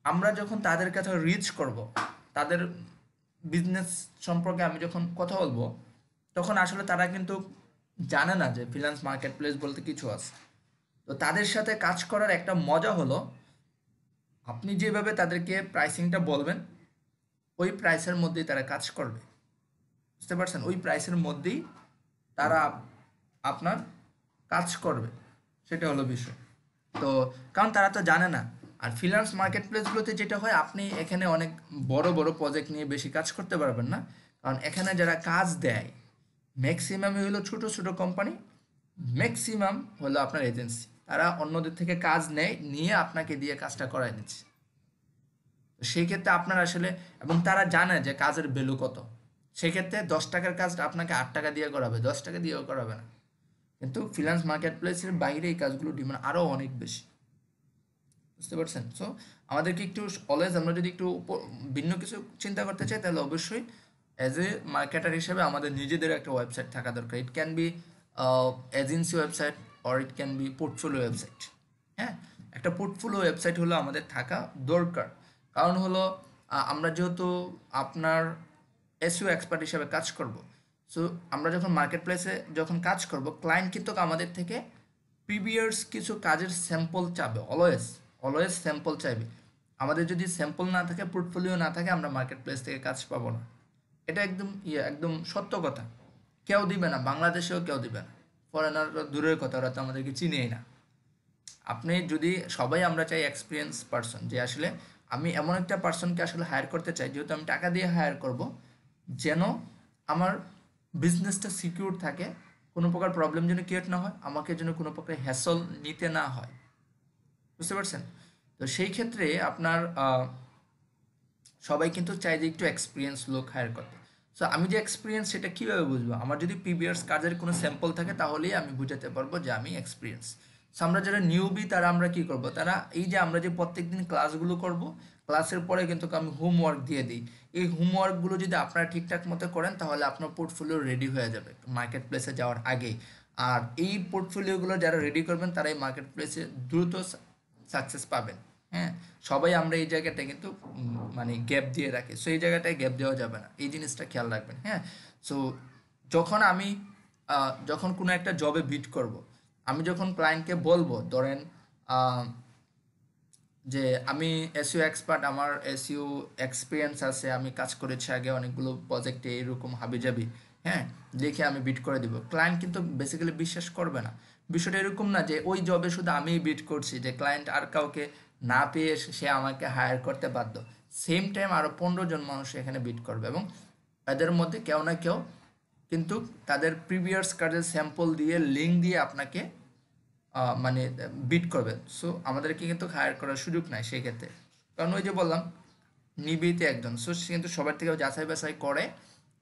আমরা যখন তাদের কাছে রিচ করব, তাদের বিজনেস সম্পর্কে আমি যখন কথা বলবো, তখন আসলে তারা কিন্তু জানে না যে ফ্রিল্যান্স মার্কেট প্লেস বলতে কিছু আছে। তো তাদের সাথে কাজ করার একটা মজা হলো, আপনি যেভাবে তাদেরকে প্রাইসিংটা বলবেন, ওই প্রাইসের মধ্যেই তারা কাজ করবে, বুঝতে পারছেন? ওই প্রাইসের মধ্যেই তারা আপনার কাজ করবে, সেটা হলো বিষয়। তো কারণ তারা তো জানে না। আর ফ্রিল্যান্স মার্কেট প্লেসগুলোতে যেটা হয়, আপনি এখানে অনেক বড় বড় প্রজেক্ট নিয়ে বেশি কাজ করতে পারবেন না, কারণ এখানে যারা কাজ দেয় ম্যাক্সিমামই হলো ছোট ছোট কোম্পানি, ম্যাক্সিমাম হলো আপনার এজেন্সি। তারা অন্যদের থেকে কাজ নিয়ে আপনাকে দিয়ে কাজটা করায় দিচ্ছে। তো সেই ক্ষেত্রে আপনার আসলে, এবং তারা জানে যে কাজের ভ্যালু কত, সেক্ষেত্রে $10 কাজটা আপনাকে $8 দিয়ে করাবে, $10 দিয়েও করাবে না। কিন্তু ফ্রিল্যান্স মার্কেট প্লেসের বাইরে এই কাজগুলো ডিমান্ড আরও অনেক বেশি, বুঝতে পারছেন? সো আমাদেরকে একটু অলওয়েজ, আমরা যদি একটু ভিন্ন কিছু চিন্তা করতে চাই, তাহলে অবশ্যই অ্যাজ এ মার্কেটার হিসেবে আমাদের নিজেদের একটা ওয়েবসাইট থাকা দরকার। It can be agency website or it can be portfolio website. হ্যাঁ, একটা পোর্টফোলিও ওয়েবসাইট হলো আমাদের থাকা দরকার। কারণ হলো আমরা যেহেতু আপনার এসইও এক্সপার্ট হিসেবে কাজ করব। সো আমরা যখন মার্কেট প্লেসে যখন কাজ করব, ক্লায়েন্ট কিন্তু আমাদের থেকে প্রিভিয়াস কিছু কাজের স্যাম্পল চাবে, অলওয়েজ স্যাম্পল চাইবে। আমাদের যদি স্যাম্পল না থাকে, পোর্টফোলিও না থাকে, আমরা মার্কেট প্লেস থেকে কাজ পাবো না। এটা একদম সত্য কথা। কেউ দিবে না, বাংলাদেশেও কেউ দিবে না, ফরেনার দূরের কথা, ওরা তো আমাদেরকে চিনেই না। আপনি যদি সবাই আমরা চাই এক্সপিরিয়েন্স পারসন, যে আসলে আমি এমন একটা পারসনকে আসলে হায়ার করতে চাই, যেহেতু আমি টাকা দিয়ে হায়ার করব, যেন আমার বিজনেসটা সিকিউর থাকে, কোনো প্রকার প্রবলেম যেন ক্রিয়েট না হয়, আমাকে যেন কোনো প্রকার হ্যাসল নিতে না হয়। বুঝতে পারছেন? তো সেই ক্ষেত্রে আপনার সবাই কিন্তু চাই যে একটু এক্সপিরিয়েন্স লোক হায়ার করতে। সো আমি যে এক্সপিরিয়েন্স সেটা কীভাবে বুঝবো? আমার যদি প্রিভিয়াস কাজের কোনো স্যাম্পল থাকে, তাহলেই আমি বুঝাতে পারবো যে আমি এক্সপিরিয়েন্স। সো আমরা যারা নিউবি, তারা আমরা কী করবো, তারা এই যে আমরা যে প্রত্যেক দিন ক্লাসগুলো করব, ক্লাসের পরে কিন্তু আমি হোমওয়ার্ক দিয়ে দিই। এই হোমওয়ার্কগুলো যদি আপনারা ঠিকঠাক মতো করেন, তাহলে আপনার পোর্টফোলিও রেডি হয়ে যাবে মার্কেট প্লেসে যাওয়ার আগেই। আর এই পোর্টফোলিওগুলো যারা রেডি করবেন, তারাই মার্কেট প্লেসে দ্রুত সাকসেস পাবেন। হ্যাঁ, সবাই আমরা এই জায়গাটা কিন্তু মানে গ্যাপ দিয়ে রাখি। সো এই জায়গাটায় গ্যাপ দেওয়া যাবে না, এই জিনিসটা খেয়াল রাখবেন। হ্যাঁ, সো যখন কোনো একটা জবে বিট করব, আমি যখন ক্লায়েন্টকে বলবো, ধরেন যে আমি এসইও এক্সপার্ট, আমার এসইও এক্সপিরিয়েন্স আছে, আমি কাজ করেছি আগে অনেকগুলো প্রজেক্টে, এরকম হাবিজাবি, হ্যাঁ, দেখে আমি বিট করে দিব, ক্লায়েন্ট কিন্তু বেসিক্যালি বিশ্বাস করবে না। বিষয়টা এরকম না যে ওই জবে শুধু আমিই বিট করছি, যে ক্লায়েন্ট আর কাউকে না পেয়ে সে আমাকে হায়ার করতে বাধ্য। সেম টাইম আরও 15 জন মানুষ এখানে বিট করবে, এবং এদের মধ্যে কেউ না কেউ কিন্তু তাদের প্রিভিয়াস কাজের স্যাম্পল দিয়ে, লিঙ্ক দিয়ে আপনাকে মানে বিট করবে। সো আমাদেরকে কিন্তু হায়ার করার সুযোগ নাই সেই ক্ষেত্রে, কারণ ওই যে বললাম নিবিতে একজন, সো সে কিন্তু সবার থেকে যাচাই বাছাই করে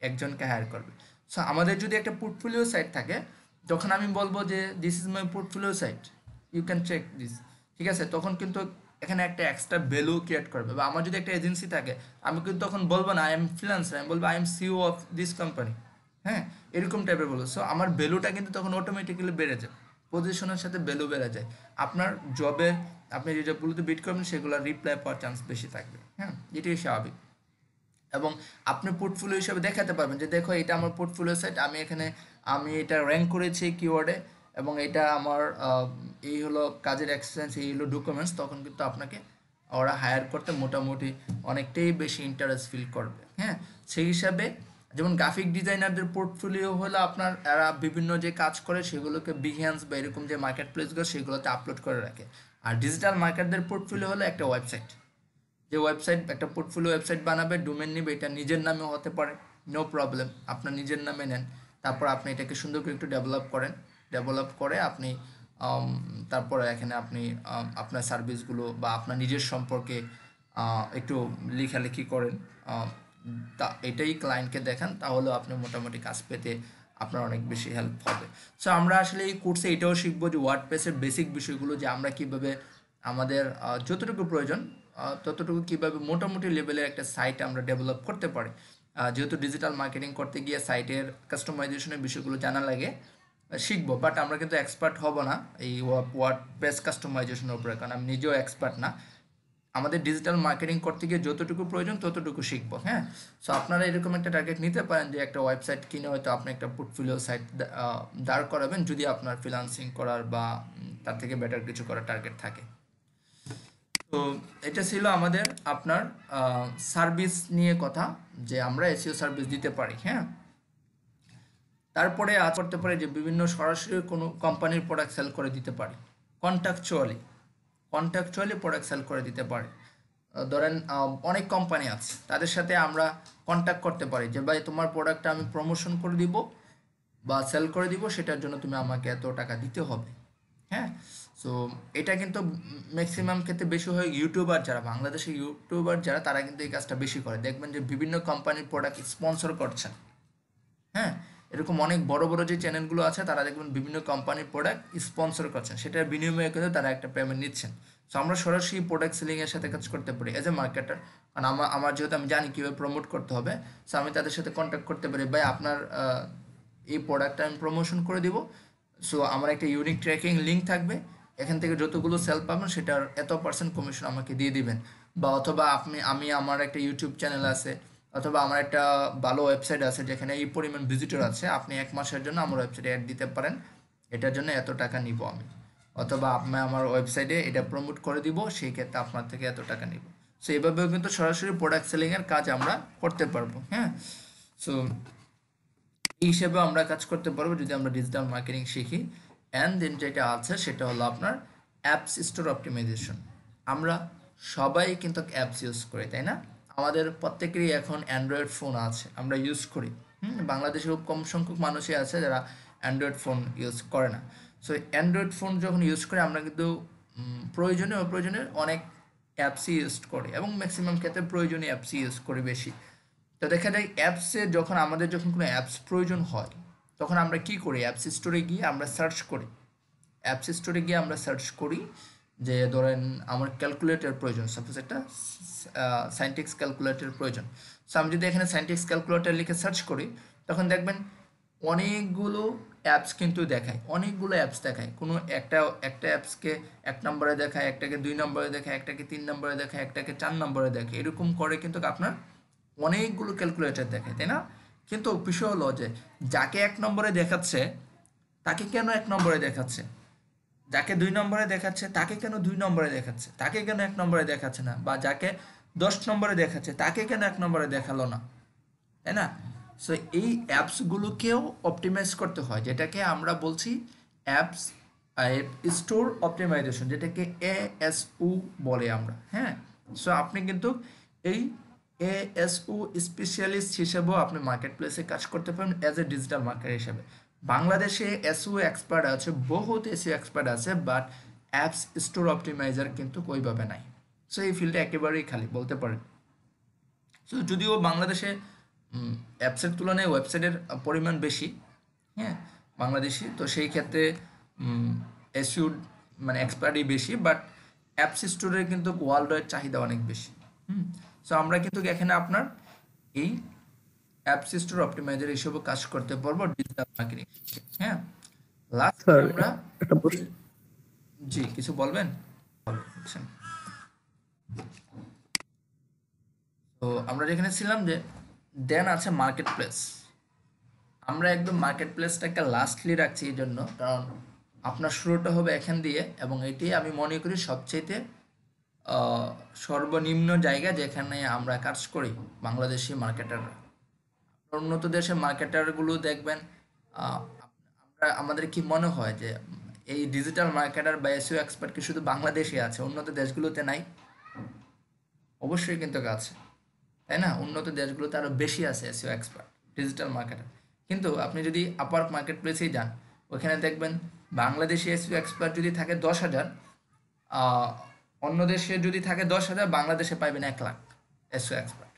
একজনকে হায়ার করবে। সো আমাদের যদি একটা পোর্টফোলিও সাইট থাকে, যখন আমি বলবো যে this is my portfolio site, you can check this, ঠিক আছে, তখন কিন্তু এখানে একটা এক্সট্রা ভ্যালু ক্রিয়েট করবে। বা আমার যদি একটা এজেন্সি থাকে, আমি কিন্তু তখন বলবো না আই এম ফ্রিল্যান্সার, আমি বলবো I am CEO of this company. হ্যাঁ, এরকম টাইপের বলবো। সো আমার ভ্যালুটা কিন্তু তখন অটোমেটিক্যালি বেড়ে যায়, পজিশনের সাথে ভ্যালু বেড়ে যায়। আপনার জবে আপনি যে জবগুলোতে বিট করবেন, সেগুলো রিপ্লাই পাওয়ার চান্স বেশি থাকবে। হ্যাঁ, এটাই স্বাভাবিক। এবং আপনি পোর্টফোলিও হিসাবে দেখাতে পারবেন যে দেখো, এটা আমার পোর্টফোলিও সাইট, আমি এটা র্যাঙ্ক করেছি কিওয়ার্ডে, এবং এটা আমার এই হলো কাজের এক্সপিরিয়েন্স, এই হলো ডকুমেন্টস। তখন কিন্তু আপনাকে ওরা হায়ার করতে মোটামুটি অনেকটাই বেশি ইন্টারেস্ট ফিল করবে। হ্যাঁ, সেই হিসাবে যেমন গ্রাফিক ডিজাইনারদের পোর্টফোলিও হলো আপনার, এরা বিভিন্ন যে কাজ করে সেগুলোকে বিহ্যান্স বা এরকম যে মার্কেট প্লেসগুলো, সেগুলোতে আপলোড করে রাখে। আর ডিজিটাল মার্কেটদের পোর্টফোলিও হলো একটা ওয়েবসাইট, যে ওয়েবসাইট, একটা পোর্টফোলিও ওয়েবসাইট বানাবে, ডোমেন নেবে, এটা নিজের নামেও হতে পারে, নো প্রবলেম, আপনার নিজের নামে নেন। তারপর আপনি এটাকে সুন্দর করে একটু ডেভেলপ করে আপনি তারপরে এখানে আপনি আপনার সার্ভিসগুলো বা আপনার নিজের সম্পর্কে একটু লেখালেখি করেন, তা এটাই ক্লায়েন্টকে দেখান, তাহলেও আপনি মোটামুটি কাজ পেতে আপনার অনেক বেশি হেল্প হবে। সো আমরা আসলে এই কোর্সে এটাও শিখবো যে ওয়ার্ডপ্রেসের বেসিক বিষয়গুলো, যে আমরা কীভাবে আমাদের যতটুকু প্রয়োজন ততটুকু কীভাবে মোটামুটি লেভেলের একটা সাইট আমরা ডেভেলপ করতে পারি। যেহেতু ডিজিটাল মার্কেটিং করতে গিয়ে সাইটের কাস্টমাইজেশনের বিষয়গুলো জানা লাগে, শিখবো, বাট আমরা কিন্তু এক্সপার্ট হব না এই ওয়ার্ডপ্রেস কাস্টমাইজেশনের উপরে, কারণ আমি নিজেও এক্সপার্ট না। আমাদের ডিজিটাল মার্কেটিং করতে গিয়ে যতটুকু প্রয়োজন ততটুকু শিখবো। হ্যাঁ, সো আপনারা এরকম একটা টার্গেট নিতে পারেন যে একটা ওয়েবসাইট কিনে হয়তো আপনি একটা পোর্টফোলিও সাইট দাঁড় করাবেন, যদি আপনার ফ্রিল্যান্সিং করার বা তার থেকে বেটার কিছু করার টার্গেট থাকে। তো এটা ছিল আমাদের আপনার সার্ভিস নিয়ে কথা, যে আমরা এসইও সার্ভিস দিতে পারি। হ্যাঁ, তারপরে করতে পারি যে বিভিন্ন সরাসরি কোনো কোম্পানির প্রোডাক্ট সেল করে দিতে পারি, কন্ট্রাকচুয়ালি প্রোডাক্ট সেল করে দিতে পারি। ধরেন অনেক কোম্পানি আছে, তাদের সাথে আমরা কন্ট্যাক্ট করতে পারি যে ভাই তোমার প্রোডাক্টটা আমি প্রমোশন করে দিব বা সেল করে দিব, সেটার জন্য তুমি আমাকে এত টাকা দিতে হবে। হ্যাঁ, সো এটা কিন্তু ম্যাক্সিমাম ক্ষেত্রে বেশি হয় ইউটিউবার যারা, বাংলাদেশের ইউটিউবার যারা, তারা কিন্তু এই কাজটা বেশি করে। দেখবেন যে বিভিন্ন কোম্পানির প্রোডাক্ট স্পন্সর করছেন। হ্যাঁ, এরকম অনেক বড় বড় যে চ্যানেলগুলো আছে, তারা দেখবেন বিভিন্ন কোম্পানির প্রোডাক্ট স্পন্সর করছেন, সেটার বিনিময়ে কিন্তু তারা একটা পেমেন্ট নিচ্ছেন। সো আমরা সরাসরি প্রোডাক্ট সেলিংয়ের সাথে কাজ করতে পারি এজ এ মার্কেটার, কারণ আমার যেহেতু আমি জানি কীভাবে প্রমোট করতে হবে, সো আমি তাদের সাথে কন্ট্যাক্ট করতে পারি, ভাই আপনার এই প্রোডাক্টটা আমি প্রমোশন করে দিব, সো আমার একটা ইউনিক ট্র্যাকিং লিঙ্ক থাকবে, এখান থেকে যতগুলো সেল পাবেন সেটার এত % কমিশন আমাকে দিয়ে দিবেন। বা অথবা আমি আমার একটা ইউটিউব চ্যানেল আছে, অথবা আমার একটা ভালো ওয়েবসাইট আছে যেখানে এই পরিমাণ ভিজিটর আছে, আপনি 1 মাসের জন্য আমার ওয়েবসাইটে অ্যাড দিতে পারেন, এটার জন্য এত টাকা নিব আমি, অথবা আপনি আমার ওয়েবসাইটে এটা প্রমোট করে দিব, সেই ক্ষেত্রে আপনার থেকে এত টাকা নিব। সো এইভাবেও কিন্তু সরাসরি প্রোডাক্ট সেলিংয়ের কাজ আমরা করতে পারবো। হ্যাঁ, সো এই হিসেবে আমরা কাজ করতে পারবো যদি আমরা ডিজিটাল মার্কেটিং শিখি। অ্যান্ড দেন যেটা আছে সেটা হলো আপনার অ্যাপস স্টোর অপটিমাইজেশন। আমরা সবাই কিন্তু অ্যাপস ইউজ করি, তাই না? আমাদের প্রত্যেকেরই এখন অ্যান্ড্রয়েড ফোন আছে, আমরা ইউজ করি। বাংলাদেশে খুব কম সংখ্যক মানুষই আছে যারা অ্যান্ড্রয়েড ফোন ইউজ করে না। সো অ্যান্ড্রয়েড ফোন যখন ইউজ করে আমরা কিন্তু প্রয়োজনীয় অপ্রয়োজনীয় অনেক অ্যাপসই ইউজ করি, এবং ম্যাক্সিমাম ক্ষেত্রে প্রয়োজনীয় অ্যাপসই ইউজ করি বেশি। তো দেখা যায় অ্যাপসে যখন আমাদের কোনো অ্যাপস প্রয়োজন হয় তখন আমরা কি করি, অ্যাপস স্টোরে গিয়ে আমরা সার্চ করি। অ্যাপস স্টোরে গিয়ে আমরা সার্চ করি যে ধরেন আমার ক্যালকুলেটর প্রয়োজন, সাপোজ একটা সাইন্টিক্স ক্যালকুলেটর প্রয়োজন। সো আমি যদি এখানে সাইন্টিক্স ক্যালকুলেটর লিখে সার্চ করি তখন দেখবেন অনেকগুলো অ্যাপস কিন্তু দেখায়, অনেকগুলো অ্যাপস দেখায়। কোনো একটা অ্যাপসকে 1 নম্বরে দেখায়, একটাকে 2 নম্বরে দেখায়, একটাকে 3 নম্বরে দেখায়, একটাকে 4 নম্বরে দেখায়, এরকম করে কিন্তু আপনার অনেকগুলো ক্যালকুলেটর দেখায়, তাই না? কিন্তু বিষয় হলো যে যাকে 1 নম্বরে দেখাচ্ছে তাকে কেন 1 নম্বরে দেখাচ্ছে, যাকে 2 নম্বরে দেখাচ্ছে তাকে কেন 2 নম্বরে দেখাচ্ছে, তাকে কেন 1 নম্বরে দেখাচ্ছে না, বা যাকে 10 নম্বরে দেখাচ্ছে তাকে কেন 1 নম্বরে দেখালো না, তাই না? সো এই অ্যাপসগুলোকেও অপটিমাইজ করতে হয়, যেটাকে আমরা বলছি অ্যাপস স্টোর অপটিমাইজেশন, যেটাকে ASO বলে আমরা। হ্যাঁ, সো আপনি কিন্তু এই ASO স্পেশালিস্ট হিসেবেও আপনি মার্কেট প্লেসে কাজ করতে পারেন অ্যাজ এ ডিজিটাল মার্কেটার হিসেবে। বাংলাদেশে এসইও এক্সপার্ট আছে, বহুত এসইও এক্সপার্ট আছে, বাট অ্যাপস স্টোর অপটিমাইজার কিন্তু ওইভাবে নাই। সো এই ফিল্ডটা একেবারেই খালি বলতে পারেন। সো যদিও বাংলাদেশে অ্যাপসের তুলনায় ওয়েবসাইটের পরিমাণ বেশি, হ্যাঁ বাংলাদেশি, তো সেই ক্ষেত্রে এসইও মানে এক্সপার্টই বেশি, বাট অ্যাপস স্টোরের কিন্তু ওয়ার্ল্ড ওয়াইড চাহিদা অনেক বেশি। সো আমরা কিন্তু এখানে আপনার এই অ্যাপস স্টোর অপটিমাইজার হিসেবে কাজ করতে পারবো ডিজিটাল মার্কেটিং। হ্যাঁ, লাস্ট স্যার আমরা একটা প্রশ্ন। জি কিছু বলবেন? বলছেন। তো আমরা যেখানে ছিলাম যে দেন আছে মার্কেট প্লেস। আমরা একদম মার্কেট প্লেসটাকে লাস্টলি রাখছি এই জন্য, কারণ আপনার শুরুটা হবে এখান দিয়ে, এবং এটি আমি মনে করি সবচেয়ে সর্বনিম্ন জায়গা যেখানে আমরা কাজ করি বাংলাদেশি মার্কেটাররা। উন্নত দেশের মার্কেটারগুলো দেখবেন, আমরা আমাদের কি মনে হয় যে এই ডিজিটাল মার্কেটার বা এসইও এক্সপার্ট কি শুধু বাংলাদেশে আছে, উন্নত দেশগুলোতে নাই? অবশ্যই কিন্তু আছে, তাই না? উন্নত দেশগুলোতে আরও বেশি আছে এসইও এক্সপার্ট, ডিজিটাল মার্কেটার। কিন্তু আপনি যদি আপওয়ার্ক মার্কেট প্লেসেই যান, ওখানে দেখবেন বাংলাদেশি এসইও এক্সপার্ট যদি থাকে 10,000, অন্য দেশে যদি থাকে 10,000, বাংলাদেশে পাইবেন 1 লাখ এসইও এক্সপার্ট।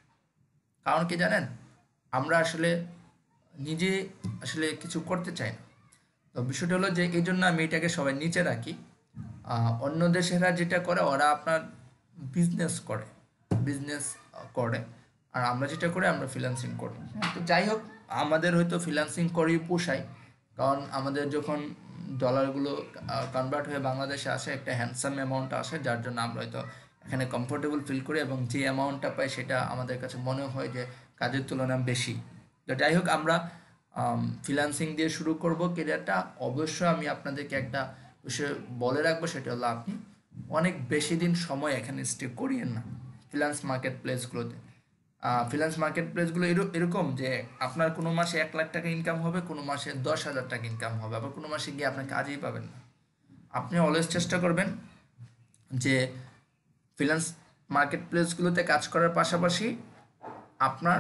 কারণ কি জানেন, আমরা আসলে নিজে আসলে কিছু করতে চাই না। তো বিষয়টা হলো যে এই জন্য আমি এটাকে সবাই নিচে রাখি। অন্য দেশেরা যেটা করে ওরা আপনার বিজনেস করে, আর আমরা যেটা করি আমরা ফ্রিল্যান্সিং করি। তো যাই হোক, আমাদের হয়তো ফ্রিল্যান্সিং করেই পোষায়, কারণ আমাদের যখন ডলারগুলো কনভার্ট হয়ে বাংলাদেশে আসে একটা হ্যান্ডসাম অ্যামাউন্ট আসে, যার জন্য আমরা হয়তো এখানে কমফোর্টেবল ফিল করি, এবং যে অ্যামাউন্টটা পাই সেটা আমাদের কাছে মনে হয় যে কাজের তুলনায় বেশি। তো যাই হোক, আমরা ফ্রিল্যান্সিং দিয়ে শুরু করব ক্যারিয়ারটা। অবশ্যই আমি আপনাদেরকে একটা বিষয় বলে রাখবো, সেটা হলো আপনি অনেক বেশি দিন সময় এখানে স্টে করিয়েন না ফ্রিল্যান্স মার্কেট প্লেসগুলোতে। ফ্রিল্যান্স মার্কেট প্লেসগুলো এরকম যে আপনার কোনো মাসে 1 লাখ টাকা ইনকাম হবে, কোনো মাসে 10,000 টাকা ইনকাম হবে, আবার কোনো মাসে গিয়ে আপনার কাজই পাবেন না। আপনি অলওয়েজ চেষ্টা করবেন যে ফ্রিল্যান্স মার্কেট প্লেসগুলোতে কাজ করার পাশাপাশি আপনার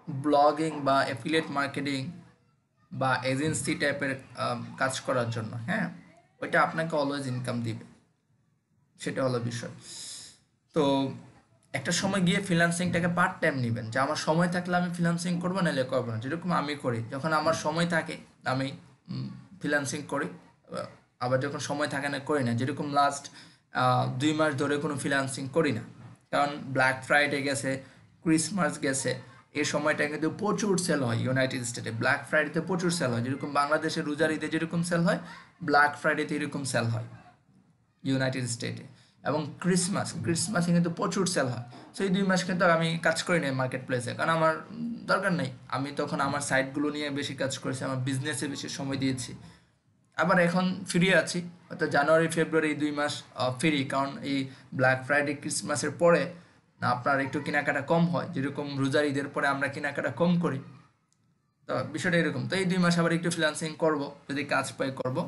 ব্লগিং বা অ্যাফিলিয়েট মার্কেটিং বা এজেন্সি টাইপের কাজ করার জন্য। হ্যাঁ, ওইটা আপনাকে অলওয়েজ ইনকাম দিবে, সেটা হলো বিষয়। তো একটা সময় গিয়ে ফ্রিল্যান্সিংটাকে পার্ট টাইম নেবেন, যে আমার সময় থাকলে আমি ফ্রিল্যান্সিং করবো, নাহলে করবো না। যেরকম আমি করি, যখন আমার সময় থাকে আমি ফ্রিল্যান্সিং করি, আবার যখন সময় থাকে না করি না। যেরকম লাস্ট 2 মাস ধরে কোনো ফ্রিল্যান্সিং করি না, কারণ ব্ল্যাক ফ্রাইডে গেছে, ক্রিসমাস গেছে, এই সময়টা কিন্তু প্রচুর সেল হয় ইউনাইটেড স্টেটে। ব্ল্যাক ফ্রাইডেতে প্রচুর সেল হয়, যেরকম বাংলাদেশে রোজার ঈদে যেরকম সেল হয়, ব্ল্যাক ফ্রাইডেতে এরকম সেল হয় ইউনাইটেড স্টেটে। এবং ক্রিসমাসে কিন্তু প্রচুর সেল হয়। সো এই 2 মাস কিন্তু আমি কাজ করি নাই মার্কেট প্লেসে, কারণ আমার দরকার নেই। আমি তখন আমার সাইটগুলো নিয়ে বেশি কাজ করেছি, আমার বিজনেসে বেশি সময় দিয়েছি। আবার এখন ফ্রি আছি, অর্থাৎ জানুয়ারি ফেব্রুয়ারি এই 2 মাস ফ্রি, কারণ এই ব্ল্যাক ফ্রাইডে ক্রিসমাসের পরে আপনার একটু কেনাকাটা কম হয়, যেরকম রোজার ঈদের পরে আমরা কেনাকাটা কম করি। তো বিষয়টা এরকম। তো এই 2 মাস আবার একটু ফ্রিল্যান্সিং করব, যদি কাজ পাই করব,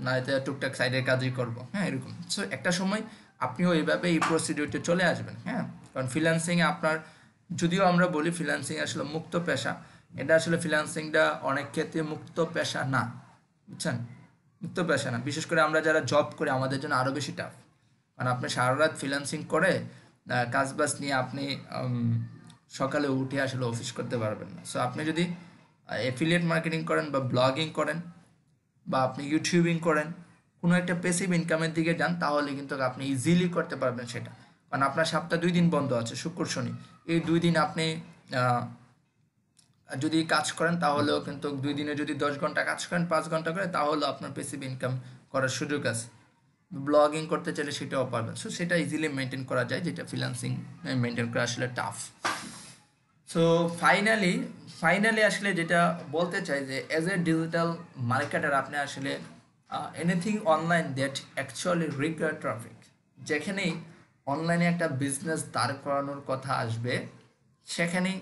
না এতে টুকটাক সাইডের কাজই করব। হ্যাঁ, এরকম। সো একটা সময় আপনিও এইভাবে এই প্রসিডিউরটা চলে আসবেন। হ্যাঁ, কারণ ফ্রিল্যান্সিংয়ে আপনার, যদিও আমরা বলি ফ্রিল্যান্সিং আসলে মুক্ত পেশা, এটা আসলে ফ্রিল্যান্সিংটা অনেক ক্ষেত্রে মুক্ত পেশা না, বুঝছেন? মুক্ত পেশা না। বিশেষ করে আমরা যারা জব করি আমাদের জন্য আরও বেশি টাফ, কারণ আপনি সারা রাত ফ্রিল্যান্সিং করে কাজ বাজ নিয়ে আপনি সকালে উঠে আসলে অফিস করতে পারবেন না। সো আপনি যদি অ্যাফিলিয়েট মার্কেটিং করেন বা ব্লগিং করেন বা আপনি ইউটিউবিং করেন, কোনো একটা প্যাসিভ ইনকামের দিকে যান, তাহলে কিন্তু আপনি ইজিলি করতে পারবেন সেটা। কারণ আপনার সপ্তাহে 2 দিন বন্ধ আছে, শুক্র শনি। এই 2 দিন আপনি যদি কাজ করেন তাহলেও কিন্তু 2 দিনে যদি 10 ঘন্টা কাজ করেন 5 ঘন্টা করে, তাহলেও আপনার প্যাসিভ ইনকাম করার সুযোগ আছে। ব্লগিং করতে চাইলে সেটাও পারবেন। সো সেটা ইজিলি মেনটেন করা যায়, যেটা ফ্রিল্যান্সিং মেনটেন করা আসলে টাফ। সো ফাইনালি আসলে যেটা বলতে চাই যে অ্যাজ এ ডিজিটাল মার্কেটার আপনি আসলে anything online that actually require traffic, যেখানেই অনলাইনে একটা বিজনেস দাঁড় করানোর কথা আসবে, সেখানেই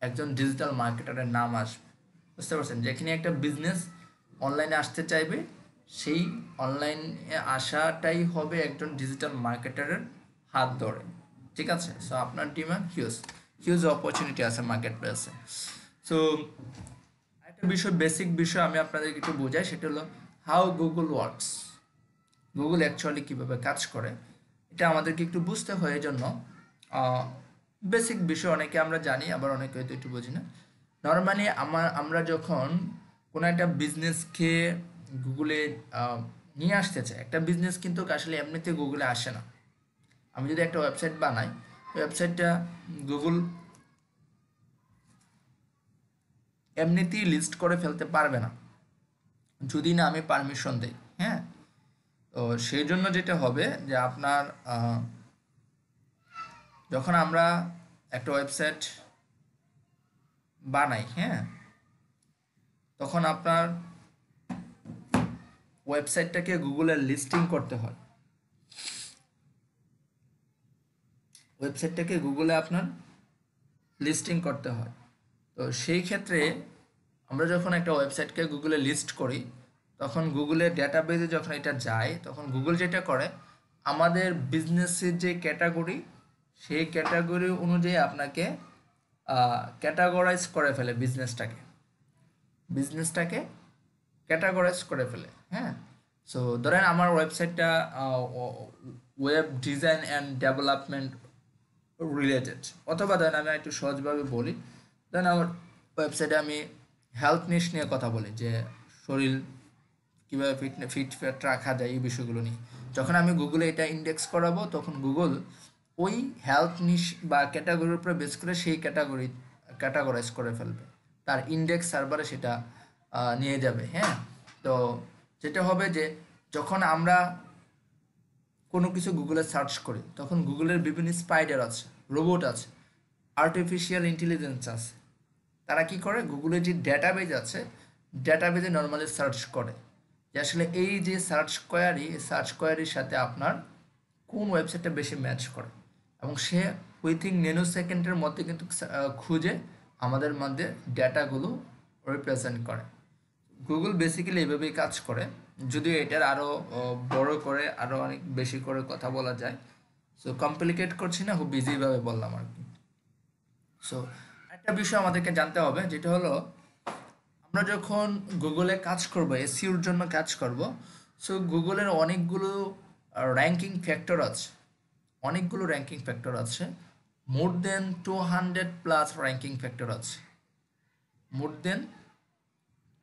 একজন ডিজিটাল মার্কেটারের নাম আসবে। বুঝতে পারছেন? যেখানে একটা বিজনেস অনলাইনে আসতে চাইবে, সেই অনলাইনে আসাটাই হবে একজন ডিজিটাল মার্কেটারের হাত ধরে। ঠিক আছে? সো আপনার ডিমান্ড হিউজ অপরচুনিটি আছে মার্কেট প্লেসে। সো একটা বেসিক বিষয় আমি আপনাদেরকে একটু বোঝাই, সেটা হলো how Google works. Google actually কীভাবে কাজ করে এটা আমাদেরকে একটু বুঝতে হয়। এই জন্য বেসিক বিষয় অনেকে আমরা জানি, আবার অনেকে হয়তো একটু বুঝি না। নর্মালি আমরা যখন কোনো একটা বিজনেসকে গুগলে নিয়ে আসতে চাই, একটা বিজনেস কিন্তু আসলে এমনিতে গুগলে আসে না। আমি যদি একটা ওয়েবসাইট বানাই, ওয়েবসাইটটা গুগল এমনিতেই লিস্ট করে ফেলতে পারবে না, যদি না আমি পারমিশন দিই। হ্যাঁ, তো সেই জন্য যেটা হবে যে আপনার যখন আমরা একটা ওয়েবসাইট বানাই, হ্যাঁ, তখন আপনার ওয়েবসাইটটাকে গুগলের লিস্টিং করতে হয়। ওয়েবসাইটটাকে গুগলে আপনার লিস্টিং করতে হয়। তো সেই ক্ষেত্রে আমরা যখন একটা ওয়েবসাইটকে গুগলে লিস্ট করি, তখন গুগলের ডেটাবেজে যখন এটা যায়, তখন গুগল যেটা করে, আমাদের বিজনেসের যে ক্যাটাগরি, সেই ক্যাটাগরি অনুযায়ী আপনাকে ক্যাটাগরাইজ করে ফেলে, বিজনেসটাকে ক্যাটাগরাইজ করে ফেলে। হ্যাঁ, সো ধরেন আমার ওয়েবসাইটটা web design and development related, অথবা ধরেন আমি একটু সহজভাবে বলি, ধরেন আমার ওয়েবসাইটে আমি হেলথ নিয়ে কথা বলি, যে শরীর কীভাবে ফিট রাখা যায়, এই বিষয়গুলো নিয়ে। যখন আমি গুগলে এটা ইন্ডেক্স করাবো, তখন গুগল ওই হেলথ নিশ বা ক্যাটাগরির উপরে বেস করে সেই ক্যাটাগরাইজ করে ফেলবে, তার ইন্ডেক্স সার্ভারে সেটা নিয়ে যাবে। হ্যাঁ, তো যেটা হবে যে যখন আমরা কোনো কিছু গুগলে সার্চ করি, তখন গুগলের বিভিন্ন স্পাইডার আছে, রোবট আছে, আর্টিফিশিয়াল ইন্টেলিজেন্স আছে। তারা কি করে, গুগলের যে ডেটাবেজ আছে, ডেটাবেজে নর্মালি সার্চ করে যে আসলে এই যে সার্চ কোয়ারির সাথে আপনার কোন ওয়েবসাইটটা বেশি ম্যাচ করে, এবং সে উইথিন ন্যানো সেকেন্ডের মধ্যে কিন্তু খুঁজে আমাদের মধ্যে ডেটাগুলো রিপ্রেজেন্ট করে। গুগল বেসিক্যালি এইভাবেই কাজ করে, যদিও এটার আরও বড় করে আরও অনেক বেশি করে কথা বলা যায়। সো কমপ্লিকেট করছি না, খুব ইজিভাবে বললাম আর কি। সো একটা বিষয় আমাদেরকে জানতে হবে, যেটা হলো আমরা যখন গুগলে কাজ করব, এসইওর জন্য কাজ করব, সো গুগলের অনেকগুলো র্যাঙ্কিং ফ্যাক্টর আছে, মোর দেন 200+ র্যাঙ্কিং ফ্যাক্টর আছে, মোর দেন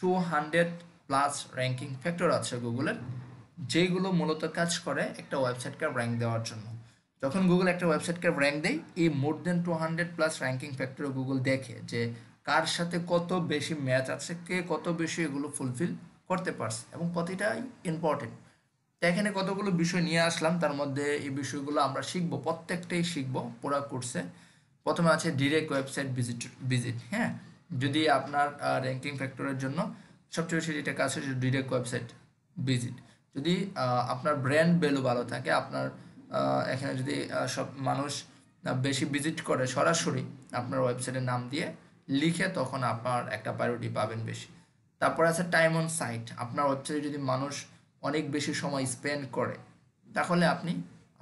200+ র্যাঙ্কিং ফ্যাক্টর আছে গুগলের, যেগুলো মূলত কাজ করে একটা ওয়েবসাইটকে র্যাঙ্ক দেওয়ার জন্য। যখন গুগল একটা ওয়েবসাইটকে র্যাঙ্ক দেয়, এই মোর দেন 200+ র্যাঙ্কিং ফ্যাক্টর গুগল দেখে যে কার সাথে কত বেশি ম্যাচ আছে, কে কত বেশি এগুলো ফুলফিল করতে পারছে, এবং প্রতিটাই ইম্পর্টেন্ট। তো এখানে কতগুলো বিষয় নিয়ে আসলাম, তার মধ্যে এই বিষয়গুলো আমরা শিখবো, প্রত্যেকটাই শিখবো পুরো কোর্সে। প্রথমে আছে ডিরেক্ট ওয়েবসাইট ভিজিট। হ্যাঁ, যদি আপনার র্যাঙ্কিং ফ্যাক্টরের জন্য সবচেয়ে বেশি যেটা কাজ হচ্ছে ডিরেক্ট ওয়েবসাইট ভিজিট। যদি আপনার ব্র্যান্ড ভ্যালু ভালো থাকে, আপনার এখানে যদি সব মানুষ বেশি ভিজিট করে সরাসরি আপনার ওয়েবসাইটের নাম দিয়ে লিখে, তখন আপনার একটা প্রায়োরিটি পাবেন বেশি। তারপর আছে টাইম অন সাইট। আপনার ওয়েবসাইটে যদি মানুষ অনেক বেশি সময় স্পেন্ড করে, তাহলে আপনি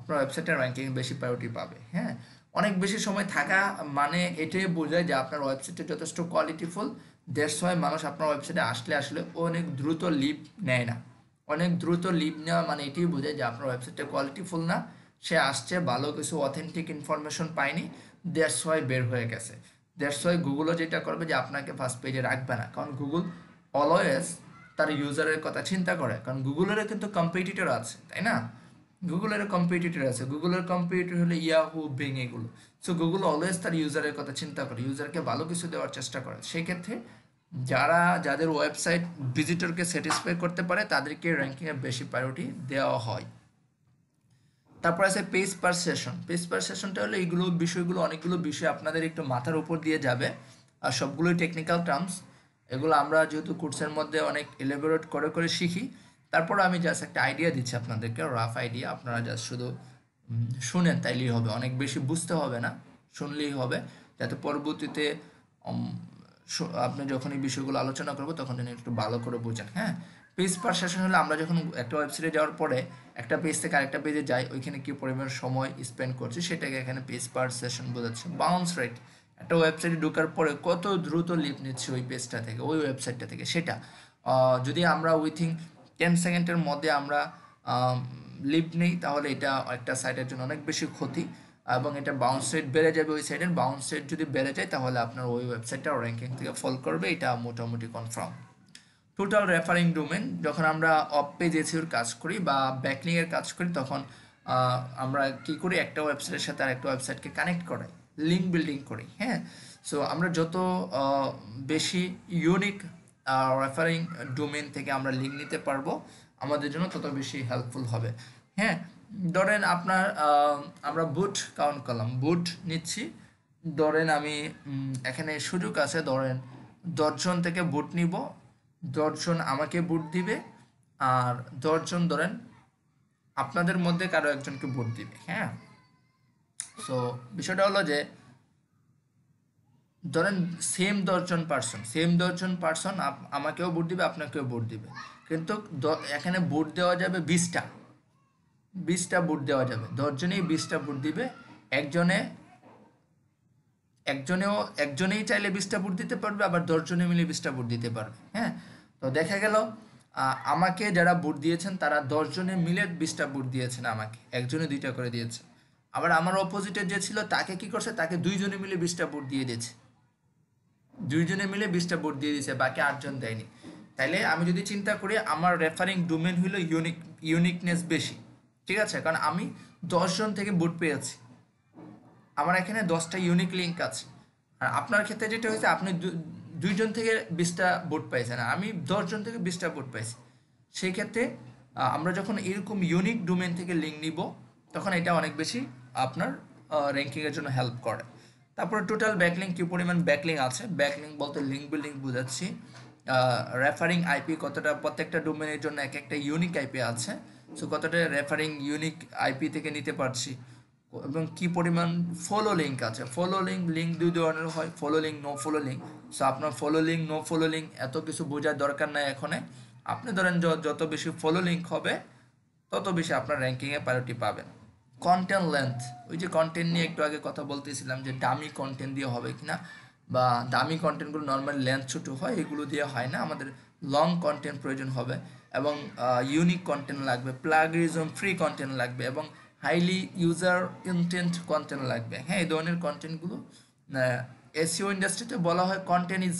আপনার ওয়েবসাইটের র্যাঙ্কিং বেশি প্রায়োরিটি পাবে। হ্যাঁ, অনেক বেশি সময় থাকা মানে এটাই বোঝায় যে আপনার ওয়েবসাইটে যথেষ্ট কোয়ালিটিফুল। দ্যাটস ওয়াই মানুষ আপনার ওয়েবসাইটে আসলে অনেক দ্রুত লিভ নেয় না। অনেক দ্রুত লিভ নেওয়া মানে এটাই বোঝায় যে আপনার ওয়েবসাইটটা কোয়ালিটিফুল না, সে আসছে ভালো কিছু অথেন্টিক ইনফরমেশন পায়নি, দ্যাটস ওয়াই বের হয়ে গেছে। দ্যাটস ওয়াই গুগলও যেটা করবে যে আপনাকে ফার্স্ট পেজে রাখবে না, কারণ গুগল অলওয়েজ তার ইউজারের কথা চিন্তা করে, কারণ গুগলেরও কিন্তু কম্পিটিটর আছে, তাই না? গুগলের কম্পিটিটর আছে, গুগলের কম্পিটিটর হলে ইয়াহু, বিং, এগুলো। সো গুগল অলওয়েজ তার ইউজারের কথা চিন্তা করে, ইউজারকে ভালো কিছু দেওয়ার চেষ্টা করে। সেই ক্ষেত্রে যাদের ওয়েবসাইট ভিজিটরকে স্যাটিসফাই করতে পারে, তাদেরকে র্যাঙ্কিংয়ে বেশি প্রায়োরিটি দেওয়া হয়। তারপর আছে page per session. Page per সেশনটা হলো এইগুলো বিষয়গুলো, অনেকগুলো বিষয় আপনাদের একটু মাথার উপর দিয়ে যাবে, আর সবগুলোই টেকনিক্যাল টার্মস। এগুলো আমরা যেহেতু কোর্সের মধ্যে অনেক এলাবোরেট করে শিখি, তারপর আমি জাস্ট একটা আইডিয়া দিচ্ছি আপনাদেরকে, রাফ আইডিয়া। আপনারা জাস্ট শুধু শুনেন, তাইলেই হবে, অনেক বেশি বুঝতে হবে না, শুনলেই হবে, যাতে পরবর্তীতে আপনি যখন এই বিষয়গুলো আলোচনা করবো তখন যেন একটু ভালো করে বোঝেন। হ্যাঁ, পেজ পার সেশন হলে আমরা যখন একটা ওয়েবসাইটে যাওয়ার পরে একটা পেজ থেকে আরেকটা পেজে যাই, ওইখানে কি পরিমাণ সময় স্পেন্ড করছি সেটাকে এখানে পেজ পার সেশন বোঝাচ্ছে। বাউন্স রেট, একটা ওয়েবসাইটে ঢোকার পরে কত দ্রুত লিভ নিচ্ছে ওই পেজটা থেকে, ওই ওয়েবসাইটটা থেকে, সেটা যদি আমরা উইথিন 10 সেকেন্ডের মধ্যে আমরা লিভ নেই, তাহলে এটা একটা সাইটের জন্য অনেক বেশি ক্ষতি, এবং এটা বাউন্স রেট বেড়ে যাবে। ওই সাইটের বাউন্স রেট যদি বেড়ে যায়, তাহলে আপনার ওই ওয়েবসাইটটা র্যাঙ্কিং থেকে ফল করবে, এটা মোটামুটি কনফার্ম। টোটাল রেফারিং ডোমেন, যখন আমরা অফ পেজ এসইওর কাজ করি বা ব্যাকলিংয়ের কাজ করি, তখন আমরা কি করি, একটা ওয়েবসাইটের সাথে আর একটা ওয়েবসাইটকে কানেক্ট করাই, লিঙ্ক বিল্ডিং করি। হ্যাঁ, সো আমরা যত বেশি ইউনিক রেফারিং ডোমেন থেকে আমরা লিঙ্ক নিতে পারবো, আমাদের জন্য তত বেশি হেল্পফুল হবে। হ্যাঁ, ধরেন আপনার আমরা বুট কাউন্ট করলাম, বুট নিচ্ছি, ধরেন আমি এখানে সুযোগ আছে, ধরেন 10 জন থেকে বুট নিব, 10 জন আমাকে বুট দিবে, আর 10 জন ধরেন আপনাদের মধ্যে কারো একজনকে বুট দিবে। হ্যাঁ, সো বিষয়টা হলো যে ধরেন সেম 10 জন পার্সন আমাকেও ভোট দিবে, আপনাকেও ভোট দিবে, কিন্তু এখানে ভোট দেওয়া যাবে 20টা ভোট দেওয়া যাবে, 10 জনেই 20টা ভোট দিবে, একজনেই চাইলে 20টা ভোট দিতে পারবে, আবার 10 জনে মিলে 20টা ভোট দিতে পারবে। হ্যাঁ, তো দেখা গেল আমাকে যারা ভোট দিয়েছেন তারা 10 জনে মিলে 20টা ভোট দিয়েছেন, আমাকে একজনে 2টা করে দিয়েছে। আবার আমার অপোজিটে যে ছিল তাকে কি করছে, তাকে 2 জনে মিলে 20টা ভোট দিয়ে দিয়েছে, 2 জনে মিলে 20টা ভোট দিয়ে দিয়েছে, বাকি 8 জন দেয়নি। তাইলে আমি যদি চিন্তা করি, আমার রেফারিং ডোমেন হলো ইউনিকনেস বেশি, ঠিক আছে, কারণ আমি 10 জন থেকে ভোট পেয়েছি, আমার এখানে 10টা ইউনিক লিঙ্ক আছে। আর আপনার ক্ষেত্রে যেটা হয়েছে, আপনি 2 জন থেকে 20টা ভোট পাইছেন, আমি 10 জন থেকে 20টা ভোট পাইছি। সেই ক্ষেত্রে আমরা যখন এরকম ইউনিক ডোমেন থেকে লিঙ্ক নিব, তখন এটা অনেক বেশি আপনার র্যাঙ্কিংয়ের জন্য হেল্প করে। তারপরে টোটাল ব্যাকলিং, কি পরিমাণ ব্যাকলিং আছে, ব্যাকলিং বলতে লিঙ্ক বিল্ডিং বোঝাচ্ছি। রেফারিং আইপি কতটা, প্রত্যেকটা ডোমেনের জন্য এক একটা ইউনিক আইপি আছে, সো কতটা রেফারিং ইউনিক আইপি থেকে নিতে পারছি, এবং কি পরিমাণ ফলো লিঙ্ক আছে। ফলো লিঙ্ক 2 ধরনের হয়, follow link, no follow link. So আপনার follow link, no follow link এত কিছু বোঝার দরকার নাই এখানে। আপনি ধরেন যত বেশি ফলো লিঙ্ক হবে, তত বেশি আপনার র্যাঙ্কিংয়ে প্রায়োরিটি পাবেন। কন্টেন্ট লেন্থ, ওই যে কন্টেন্ট নিয়ে একটু আগে কথা বলতেছিলাম, যে দামি কন্টেন্ট দিয়ে হবে কিনা, বা দামি কন্টেন্টগুলো নর্মালি লেন্থ ছোটো হয়, এগুলো দিয়ে হয় না, আমাদের লং কন্টেন্ট প্রয়োজন হবে, এবং ইউনিক কন্টেন্ট লাগবে, প্লাগরিজম ফ্রি কন্টেন্ট লাগবে, এবং হাইলি ইউজার ইন্টেন্ট কন্টেন্ট লাগবে। হ্যাঁ, এই ধরনের কন্টেন্টগুলো এসইও ইন্ডাস্ট্রিতে বলা হয় কন্টেন্ট ইজ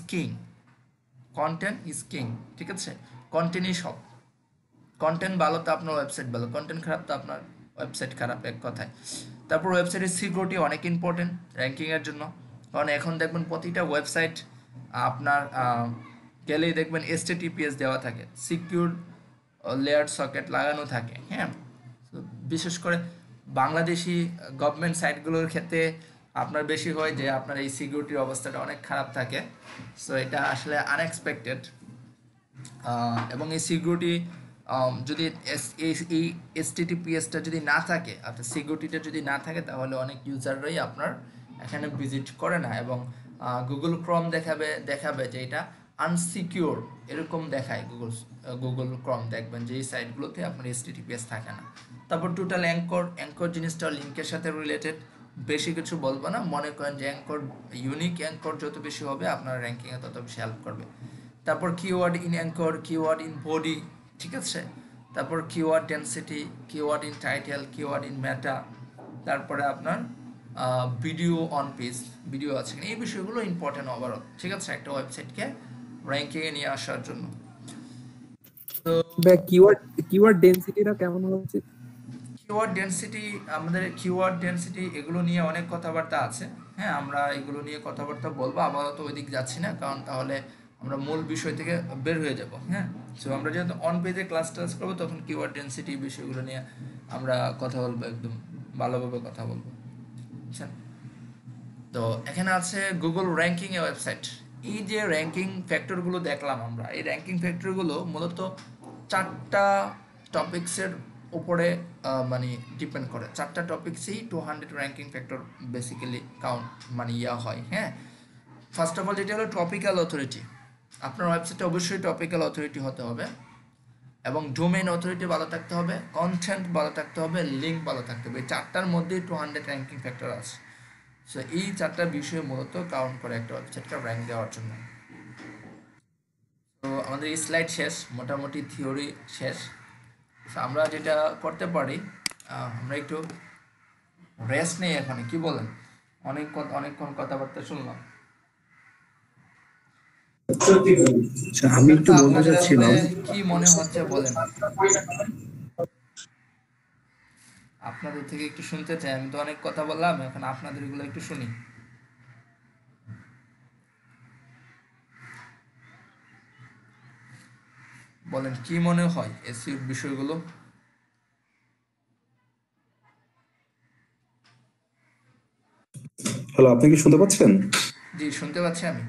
কিং, ঠিক আছে, কন্টেন্টই সব। কন্টেন্ট ভালো তো আপনার ওয়েবসাইট ভালো, কন্টেন্ট খারাপ তো আপনার ওয়েবসাইট খারাপ, এক কথায়। তারপর ওয়েবসাইটের সিকিউরিটি অনেক ইম্পর্টেন্ট র্যাঙ্কিংয়ের জন্য, কারণ এখন দেখবেন প্রতিটা ওয়েবসাইট আপনার গেলেই দেখবেন HTTPS দেওয়া থাকে, সিকিউর লেয়ার সকেট লাগানো থাকে, হ্যাঁ। তো বিশেষ করে বাংলাদেশি গভর্নমেন্ট সাইটগুলোর ক্ষেত্রে আপনার বেশি হয় যে আপনার এই সিকিউরিটির অবস্থাটা অনেক খারাপ থাকে। সো এটা আসলে আনএক্সপেক্টেড। এবং এই সিকিউরিটি যদি এই HTTPSটা যদি না থাকে, অর্থাৎ সিকিউরিটিটা যদি না থাকে, তাহলে অনেক ইউজাররাই আপনার এখানে ভিজিট করে না, এবং গুগল ক্রোম দেখাবে যে এটা আনসিকিউর, এরকম দেখায় গুগল ক্রোম। দেখবেন যে এই সাইটগুলোতে আপনার HTTPS থাকে না। তারপর টোটাল অ্যাঙ্কর জিনিসটা লিঙ্কের সাথে রিলেটেড, বেশি কিছু বলবো না। মনে করেন যে ইউনিক অ্যাঙ্কর যত বেশি হবে আপনার র্যাঙ্কিংয়ে তত বেশি হেল্প করবে। তারপর keyword in anchor, keyword in body, ঠিক আছে। তারপর keyword density, keyword in title, keyword in meta, তারপরে আপনার ভিডিও অন পেজ, ভিডিও আছে, এই বিষয়গুলো ইম্পর্টেন্ট ওভারঅল, ঠিক আছে, একটা ওয়েবসাইটকে র্যাঙ্কিংয়ে নিয়ে আসার জন্য। তো কিওয়ার্ড ডেনসিটিটা কেমন হওয়া উচিত? আমাদের কিওয়ার্ড ডেনসিটি এগুলো নিয়ে অনেক কথাবার্তা আছে, হ্যাঁ। আমরা এগুলো নিয়ে কথাবার্তা বলবো, আপাতত ওই দিক যাচ্ছি না, কারণ তাহলে আমরা মূল বিষয় থেকে বের হয়ে যাব, হ্যাঁ। সো আমরা যেহেতু অন পেজে ক্লাস করবো, তখন কিওয়ার্ড ডেনসিটি বিষয়গুলো নিয়ে আমরা কথা বলবো, একদম ভালোভাবে কথা বলবো, বুঝছেন। তো এখানে আছে গুগল র্যাঙ্কিং এ ওয়েবসাইট। এই যে র্যাঙ্কিং ফ্যাক্টরগুলো দেখলাম আমরা, এই র্যাঙ্কিং ফ্যাক্টরগুলো মূলত 4টা টপিক্সের উপরে মানে ডিপেন্ড করে। 4টা টপিক্সেই 200 র্যাঙ্কিং ফ্যাক্টর বেসিক্যালি কাউন্ট মানে হয়, হ্যাঁ। ফার্স্ট অফ অল যেটা হলো টপিক্যাল অথরিটি। আপনার ওয়েবসাইটে অবশ্যই টপিক্যাল অথরিটি হতে হবে, এবং ডোমেইন অথরিটি ভালো থাকতে হবে, কন্টেন্ট ভালো থাকতে হবে, লিঙ্ক ভালো থাকতে হবে। এই 4টার মধ্যেই 200 র্যাঙ্কিং ফ্যাক্টর আছে। সো এই 4টা বিষয় মূলত কাউন্ট করে একটা ওয়েবসাইটকে র্যাঙ্ক দেওয়ার জন্য। তো আমাদের এই স্লাইড শেষ, মোটামুটি থিওরি শেষ। আমরা যেটা করতে পারি, আমরা একটু রেস্ট নেই এখানে, কি বলেন? অনেকক্ষণ কথাবার্তা শুনলাম। আমি একটু বলতে আপনাদের চাচ্ছিলাম, কি মনে হচ্ছে বলেন, আপনাদের থেকে একটু শুনতে চাই। আমি তো অনেক কথা বললাম, এখন আপনাদের এগুলো একটু শুনি। বলেন কি মনে হয় এসইও বিষয়গুলো? হ্যালো, আপনি কি শুনতে পাচ্ছেন? জি, শুনতে পাচ্ছি আমি।